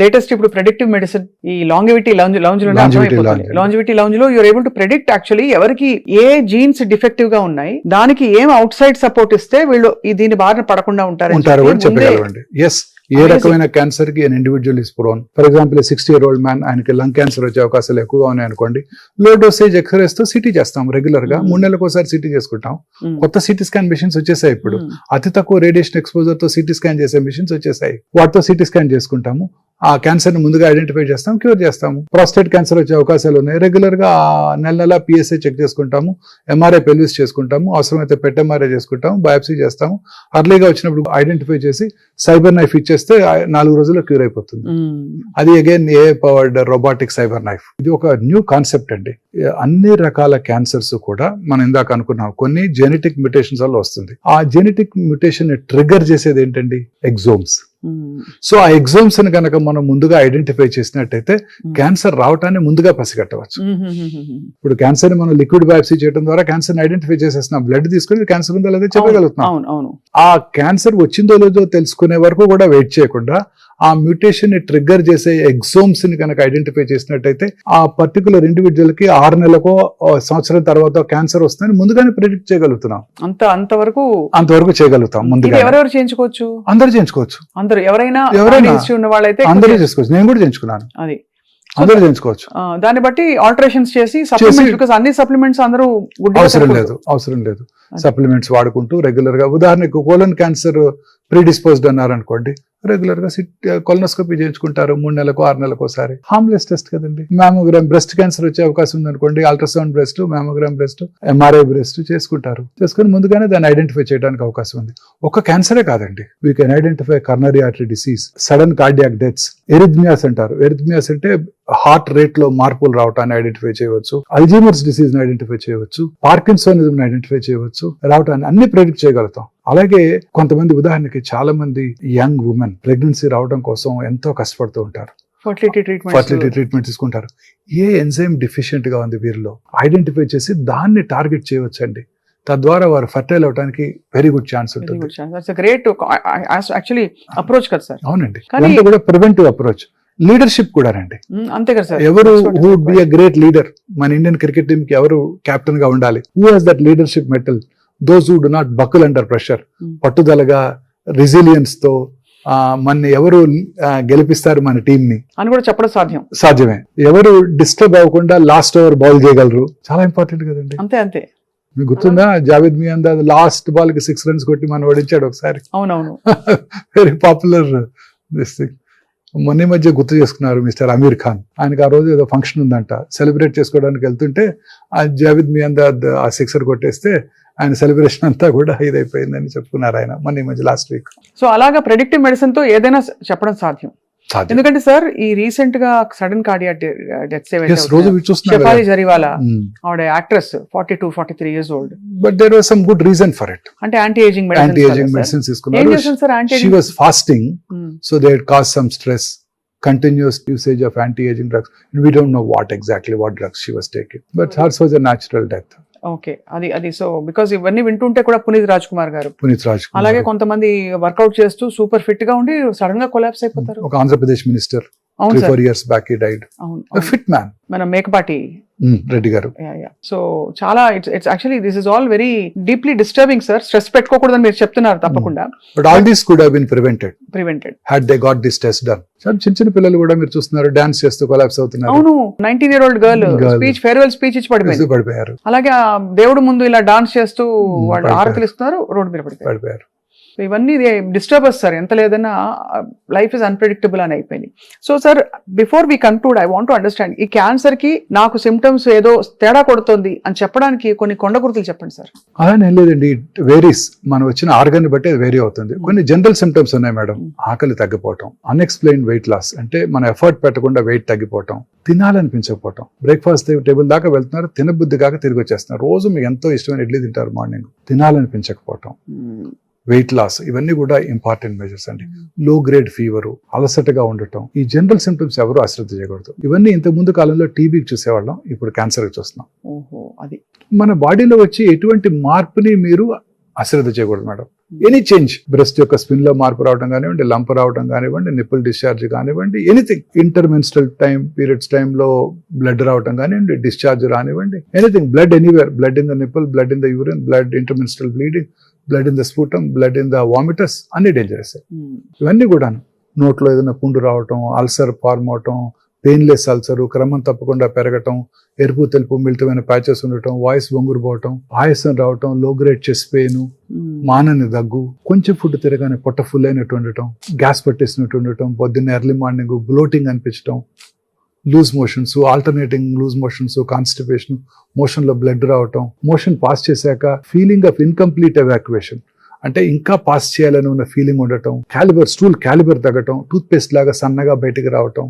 లేటెస్ట్ ఇప్పుడు ప్రెడిక్టివ్ మెడిసిన్, ఈ longevity lounge లో you're able to predict actually ఎవరికి ఏ జీన్స్ డిఫెక్టివ్ గా ఉన్నాయి, దానికి ఏం అవుట్ సైడ్ సపోర్ట్ ఇస్తే వీళ్ళు దీని బారిన పడకుండా ఉంటారు కూడా చెప్పగలవండి. ఎస్, ఏ రకమైన క్యాన్సర్ కి individual is prone. For example 60-year-old man, ఆయనకి లంగ్ క్యాన్సర్ వచ్చే అవకాశాలు ఎక్కువగా ఉన్నాయి అనుకోండి, లో డోసేజ్ ఎక్స్రేస్ తో సిటీ చేస్తాం రెగ్యులర్ గా. 3 నెలలకు ఒకసారి సిటీ చేసుకుంటాం. కొత్త సిటీ స్కాన్ మిషన్స్ వచ్చేసాయి ఇప్పుడు. అతి తక్కువ రేడియేషన్ ఎక్స్పోజర్ తో సిటీ స్కాన్ చేసే మిషన్స్ వచ్చేసాయి. వాటితో సిటీ స్కాన్ చేసుకుంటాము. ఆ క్యాన్సర్ ని ముందుగా ఐడెంటిఫై చేస్తాం, క్యూర్ చేస్తాము. ప్రాస్టేట్ క్యాన్సర్ వచ్చే అవకాశాలు ఉన్నాయి. రెగ్యులర్ గా నెల పిఎస్ఏ చెక్ చేసుకుంటాము, ఎంఆర్ఐ పెల్విస్ చేసుకుంటాము, అవసరమైతే పెట్ ఎంఆర్ఐ చేసుకుంటాము, బయాప్సీ చేస్తాము. అర్లీగా వచ్చినప్పుడు ఐడెంటిఫై చేసి సైబర్ నైఫ్ ఇచ్చేస్తే 4 రోజుల్లో క్యూర్ అయిపోతుంది. అది అగైన్ ఏ పవర్డ్ రోబోటిక్ సైబర్ నైఫ్. ఇది ఒక న్యూ కాన్సెప్ట్ అండి. అన్ని రకాల క్యాన్సర్స్ కూడా మనం ఇందాక అనుకున్నాం కొన్ని జెనెటిక్ మ్యుటేషన్స్ వల్ల వస్తుంది. ఆ జెనెటిక్ మ్యుటేషన్ ట్రిగర్ చేసేది ఏంటండి? ఎగ్జోమ్స్. సో ఆ ఎగ్జామ్స్ ని కనుక మనం ముందుగా ఐడెంటిఫై చేసినట్టయితే క్యాన్సర్ రావటాన్ని ముందుగా పసిగట్టవచ్చు. ఇప్పుడు క్యాన్సర్ ని మనం లిక్విడ్ బయాప్సీ చేయడం ద్వారా క్యాన్సర్ ని ఐడెంటిఫై చేసేస్తున్నాం. బ్లడ్ తీసుకుని క్యాన్సర్ ఉందో లేదో చెప్పగలుగుతున్నాం. ఆ క్యాన్సర్ వచ్చిందో లేదో తెలుసుకునే వరకు కూడా వెయిట్ చేయకుండా ఆ మ్యూటేషన్ ని ట్రిగ్గర్ చేసే ఎగ్జోమ్స్ ని కనుక ఐడెంటిఫై చేసినట్టయితే ఆ పర్టికులర్ ఇండివిజువల్ కి 6 నెలలకో సంవత్సరం తర్వాత క్యాన్సర్ వస్తుందని ముందుగానే ప్రెడిక్ట్ చేయగలుగుతున్నాం. అంతవరకు చేయగలుగుతాం. ముందుగా ఎవరెవరు చేయించుకోవచ్చు? అందరూ చేయించుకోవచ్చు. ఎవరైనా ఉన్న వాళ్ళైతే అందరూ చేసుకోవచ్చు. నేను కూడా చేయించుకున్నాను. అది అందరూ చేయించుకోవచ్చు. దాన్ని బట్టి ఆల్టరేషన్స్ చేసి అన్ని సప్లిమెంట్స్ అందరూ అవసరం లేదు. సప్లిమెంట్స్ వాడుకుంటూ రెగ్యులర్ గా, ఉదాహరణకు కోలన్ క్యాన్సర్ ప్రీడిస్పోజ్డ్ అన్నారనుకోండి, రెగ్యులర్ గా కొలనోస్కోపీ చేయించుకుంటారు 3 నెలలకు 6 నెలలకు ఒకసారి. హార్మ్లెస్ టెస్ట్ కదండి. మ్యామోగ్రామ్, బ్రెస్ట్ క్యాన్సర్ వచ్చే అవకాశం ఉందనుకోండి, ultrasound breast, mammogram breast, MRI breast చేసుకుంటారు. చేసుకుని ముందుగానే దాన్ని ఐడెంటిఫై చేయడానికి అవకాశం ఉంది. ఒక క్యాన్సరే కాదండి, we can identify coronary artery disease, sudden cardiac deaths, arrhythmias అంటారు. ఎరిథ్మియాస్ అంటే హార్ట్ రేట్ లో మార్పులు రావటాన్ని ఐడెంటిఫై చేయవచ్చు, అల్జీమర్స్ డిసీజ్ ని ఐడెంటిఫై చేయవచ్చు, పార్కిన్సోనిజం ని ఐడెంటిఫై చేయవచ్చు, రావటాన్ని అన్ని ప్రెడిక్ట్ చేయగలుగుతాం. అలాగే కొంతమంది ఉదాహరణకి చాలా మంది యంగ్ ఉమెన్ ప్రెగ్నెన్సీ రావడం కోసం ఎంతో కష్టపడుతూ ఉంటారు, ఫర్టిలిటీ ట్రీట్మెంట్ తీసుకుంటారు. ఏ ఎంజైమ్ డిఫిషియెంట్ గా ఉంది వీరిలో ఐడెంటిఫై చేసి దాన్ని టార్గెట్ చేయవచ్చండి. తద్వారా వారు ఫర్టైల్ అవడానికి వెరీ గుడ్ ఛాన్స్ ఉంటుంది. గ్రేట్ యాక్చువల్లీ అప్రోచ్ కదా సార్. అవునండి, ఇదంతా కూడా ప్రివెంటివ్ అప్రోచ్. లీడర్షిప్ కూడా రండి, అంతే కదా సార్. ఎవరు who would be a great leader? మన ఇండియన్ క్రికెట్ టీమ్ కి ఎవరు కెప్టెన్ గా ఉండాలి? Who has that leadership mettle? Those who do not buckle under pressure. పట్టుదలగా రెసిలియన్స్ తో మన ఎవరు గెలిపిస్తారు మన టీం ని అని కూడా చెప్పడం సాధ్యమే. ఎవరు డిస్టర్బ్ అవ్వకుండా లాస్ట్ ఓవర్ బాల్ చేయగలరు, చాలా ఇంపార్టెంట్ కదండి. అంతే మీకు గుర్తుందా, జావేద్ మియాందా లాస్ట్ బాల్ కి 6 runs కొట్టి మనం ఓడించాడు ఒకసారి. అవునవును, వెరీ పాపులర్ దిస్ థింగ్. మొన్న మధ్య గుర్తు చేసుకున్నారు మిస్టర్ అమీర్ ఖాన్. ఆయనకి ఆ రోజు ఏదో ఫంక్షన్ ఉందంట, సెలబ్రేట్ చేసుకోవడానికి వెళ్తుంటే ఆ జావేద్ మియాందా ఆ 6 కొట్టేస్తే ఆయన సెలబ్రేషన్ అంతా కూడా ఇదైపోయిందని చెప్పుకున్నారు ఆయన మొన్న మధ్య లాస్ట్ వీక్. సో అలాగా ప్రెడిక్టివ్ మెడిసిన్ తో ఏదైనా చెప్పడం సాధ్యం. ఎందుకంటే సార్ ఈ రీసెంట్ గా sudden cardiac death Shefali Jariwala, ఆవిడ actress, 42-43 years old. But there was some good reason for it. అంటే యాంటీ ఏజింగ్ మెడిసిన్స్ తీసుకున్నారు. She was fasting, so they had caused some stress, continuous usage of anti-aging drugs, and we don't know what drugs she was taking, but hers was a natural death. Okay, అది so because ఇవన్నీ వింటుంటే కూడా పునీత్ రాజ్ కుమార్ గారు అలాగే కొంతమంది work out చేస్తూ super fit గా ఉండి సడన్ గా కొలాప్స్ అయిపోతారు. ఒక Andhra Pradesh minister 3-4 years back he died. Fit man, మన మేకపాటి రెడ్డి గారు. సో చాలా it's actually this is all very deeply disturbing sir. Stress పెట్టుకోకూడదని మీరు చెప్తున్నారు తప్పకుండా. But all this could have been prevented had they got this test done. చిన్న పిల్లలు కూడా మీరు చూస్తున్నారు డాన్స్ చేస్తూ కొలాప్స్ అవుతున్నారు. అవును, 19-year-old girl speech, farewell speech ఇచ్చి పడిపోయారు. అలాగే దేవుడు ముందు ఇలా డాన్స్ చేస్తూ వాళ్ళు ఆరతులు ఇస్తున్నారు, రోడ్డు మీద పడిపోయారు. ఇవన్నీ డిస్టర్బర్స్ సార్. ఎంత లేదన్నా లైఫ్ ఇస్ అన్ప్రెడిక్టబుల్ అని అయిపోయింది. So sir, before we conclude, I want to understand, ఈ క్యాన్సర్ కి నాకు సిమ్టమ్స్ ఏదో తేడా కొడుతుంది అని చెప్పడానికి కొన్ని కొండ గుర్తులు చెప్పండి సార్. అలానే లేదండి, వేరీస్. మనం వచ్చిన ఆర్గన్ బట్టి అది వేరీ అవుతుంది. కొన్ని జనరల్ సిమ్టమ్స్ ఉన్నాయి మేడం. ఆకలి తగ్గిపోవటం, అన్ఎక్స్ప్లెయిన్డ్ వెయిట్ లాస్, అంటే మన ఎఫర్ట్ పెట్టకుండా వెయిట్ తగ్గిపోవటం, తినాలనిపించకపోవటం, బ్రేక్ఫాస్ట్ టేబుల్ దాకా వెళ్తున్నారు, తినబుద్ధి కాక తిరిగి వచ్చేస్తున్నారు. రోజు మీకు ఎంతో ఇష్టమైన ఇడ్లీ తింటారు, మార్నింగ్ తినాలనిపించకపోవటం, వెయిట్ లాస్, ఇవన్నీ కూడా ఇంపార్టెంట్ మెజర్స్ అండి. లో గ్రేడ్ ఫీవర్, అలసటగా ఉండటం, ఈ జనరల్ సిమ్టమ్స్ ఎవరు అశ్రద్ధ చేయకూడదు. ఇవన్నీ ఇంతకు ముందు కాలంలో టీబీకి చూసేవాళ్ళం, ఇప్పుడు క్యాన్సర్కి చూస్తున్నాం. అది మన బాడీలో వచ్చి ఎటువంటి మార్పుని మీరు అశ్రద్ధ చేయకూడదు మేడం. ఎనీ చేంజ్, బ్రెస్ట్ యొక్క స్పిన్ లో మార్పు రావడం కానివ్వండి, లంప్ రావడం కానివ్వండి, నిప్పుల్ డిశ్చార్జ్ కానివ్వండి, ఎనీథింగ్, ఇంటర్మెన్స్ట్రల్ పీరియడ్స్ టైంలో బ్లడ్ రావడం కానివ్వండి, డిశ్చార్జ్ రానివ్వండి, anything, blood anywhere, blood in the nipple, blood in the urine, blood intermenstrual bleeding, blood in the sputum, blood in the vomitus, అన్ని డేంజరస్. ఇవన్నీ కూడా నోట్లో ఏదైనా పుండు రావటం, అల్సర్ ఫార్మ్ అవటం, పెయిన్లెస్ అల్సర్, క్రమం తప్పకుండా పెరగటం, ఎరుపు తెలుపు మిళితమైన ప్యాచెస్ ఉండటం, వాయిస్ వంగురు పోవటం, ఆయాసం రావటం, లో గ్రేడ్ చెస్ట్ పెయిన్, మానని దగ్గు, కొంచెం ఫుడ్ తిరగానే పొట్ట ఫుల్ అయినట్టు ఉండటం, గ్యాస్ పట్టేసినట్టు ఉండటం, పొద్దున్న ఎర్లీ మార్నింగ్ బ్లోటింగ్ అనిపించడం, loose motions, alternating loose motions, constipation, motion లో బ్లడ్ రావటం, మోషన్ పాస్ చేశాక ఫీలింగ్ ఆఫ్ ఇన్కంప్లీట్ ఎవాక్యుయేషన్, అంటే ఇంకా పాస్ చేయాలని ఉన్న ఫీలింగ్ ఉండటం, స్టూల్ క్యాలిబర్ తగ్గటం, టూత్ పేస్ట్ లాగా సన్నగా బయటికి రావటం,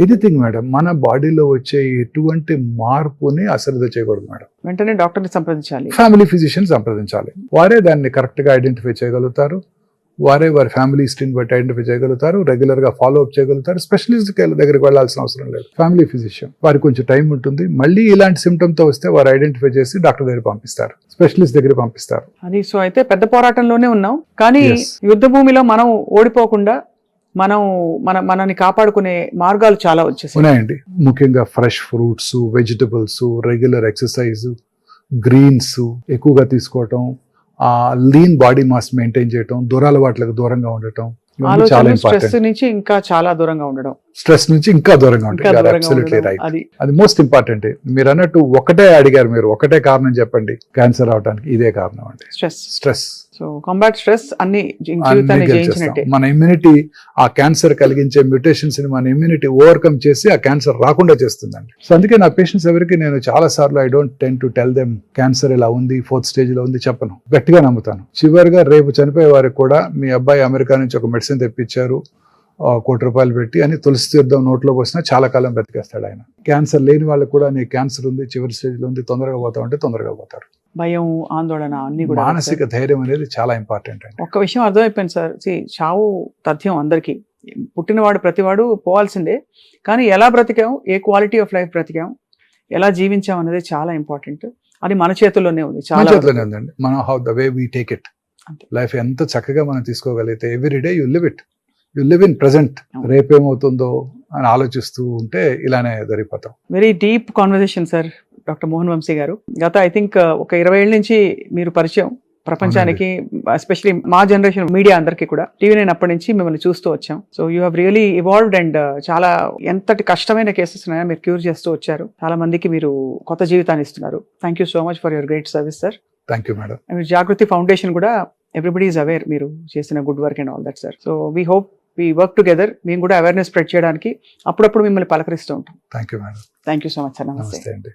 ఎనీథింగ్ మేడం. మన బాడీలో వచ్చే ఎటువంటి మార్పుని అశ్రద్ధ చేయకూడదు మేడం. వెంటనే డాక్టర్ని సంప్రదించాలి, ఫ్యామిలీ ఫిజిషియన్ సంప్రదించాలి. వారే దాన్ని కరెక్ట్ గా ఐడెంటిఫై చేయగలుగుతారు, వారి ఫ్యామిలీ హిస్టరీని బట్టి ఐడెంటిఫై చేయగలుగుతారు, రెగ్యులర్ గా ఫాలో అప్ చేయగలుగుతారు. స్పెషలిస్ట్ దగ్గరికి వెళ్లాల్సిన అవసరం లేదు. ఫ్యామిలీ ఫిజిషియన్ వారికి కొంచెం టైం ఉంటుంది. మళ్ళీ ఇలాంటి సిమ్టమ్ తో వస్తే వారు ఐడెంటిఫై చేసి డాక్టర్ దగ్గర పంపిస్తారు, స్పెషలిస్ట్ దగ్గర పంపిస్తారు. అది సో అయితే పెద్ద పోరాటంలోనే ఉన్నాం, కానీ యుద్ధ భూమిలో మనం ఓడిపోకుండా మనని కాపాడుకునే మార్గాలు చాలా వచ్చేసాయి ఉన్నాయండి. ముఖ్యంగా fresh fruits, vegetables, regular exercise, greens ఎక్కువగా తీసుకోవటం, లీన్ బాడీ మాస్ మెయింటైన్ చేయటం, దురలవాట్లకు దూరంగా ఉండటం, చాలా స్ట్రెస్ నుంచి ఇంకా చాలా దూరంగా ఉండడం, స్ట్రెస్ నుంచి ఇంకా దూరంగా ఉంటాయి. అబ్సల్యూట్లీ రైట్, అది మోస్ట్ ఇంపార్టెంట్. మీరు అన్నట్టు ఒకటే అడిగారు, మీరు ఒకటే కారణం చెప్పండి క్యాన్సర్ అవడానికి, ఇదే కారణం అండి, స్ట్రెస్. సో కాంబాట్ స్ట్రెస్ అన్ని జీవితాన్ని జయించినట్టే. మన ఇమ్యూనిటీ ఆ క్యాన్సర్ కలిగించే మ్యూటేషన్స్ ని మన ఇమ్యూనిటీ ఓవర్కమ్ చేసి ఆ క్యాన్సర్ రాకుండా చేస్తుందండి. సో అందుకే నా పేషెంట్స్ ఎవరికి నేను చాలా సార్లు I don't ten to tell them cancer ఇలా ఉంది, 4th stage లో ఉంది చెప్పను, గట్టిగా నమ్ముతాను. చివరిగా రేపు చనిపోయే వారికి కూడా మీ అబ్బాయి అమెరికా నుంచి ఒక మెడిసిన్ తెప్పించారు, ₹1 కోటి పెట్టి అని, తులసి తీర్థం నోట్లో పోసినా చాలా కాలం బ్రతికేస్తాడు ఆయన. క్యాన్సర్ లేని వాళ్ళకి కూడా నీ క్యాన్సర్ ఉంది, చివరి స్టేజ్ లో ఉంది, తొందరగా పోతామంటే తొందరగా పోతారు. భయం, ఆందోళన అన్ని కూడా. మానసిక ధైర్యం అనేది చాలా ఇంపార్టెంట్ అండి. ఒక్క విషయం అర్థమైపోయింది సార్, చావు తథ్యం అందరికీ, పుట్టినవాడు ప్రతివాడు పోవాల్సిందే, కానీ ఎలా బ్రతికాం, ఏ క్వాలిటీ ఆఫ్ లైఫ్ బ్రతికాం, ఎలా జీవించాం అనేది చాలా ఇంపార్టెంట్. అది మన చేతుల్లోనే ఉంది, మన చాలా చేతిలోనే ఉందండి. మనం how the way we take it. అంతే. లైఫ్ ఎంత చక్కగా మనం తీసుకోగలిగితే every day you live it, you live in present. అవును. రేపేమవుతుందో అని ఆలోచిస్తూ ఉంటే ఇలానే జరిగిపోతాం. Very deep conversation sir doctor Mohan Vamsi గారు. గత ఐ థింక్ ఒక 20 ఏళ్ళ నుంచి మీరు పరిచయం ప్రపంచానికి, ఎస్పెషలీ మా జనరేషన్ మీడియా అందరికీ కూడా. TV9 అప్పటి నుంచి మిమ్మల్ని చూస్తూ వచ్చాం. So you have really evolved and చాలా ఎంతటి కష్టమైన కేసెస్ ఉన్నాయో మీరు క్యూర్ చేస్తూ వచ్చారు. చాలా మందికి మీరు కొత్త జీవితాన్ని ఇస్తున్నారు. Thank you so much for your great service sir. Thank you madam. మీరు జాగృతి ఫౌండేషన్ కూడా ఎవ్రీబడి ఈజ్ అవేర్ మీరు చేసిన good work and all that sir. So we hope we work together. మేము కూడా అవేర్నెస్ స్ప్రెడ్ చేయడానికి అప్పుడప్పుడు మిమ్మల్ని పలకరిస్తూ ఉంటాం. Thank you madam. Thank you so much sir. నమస్తే. నమస్తే అండి.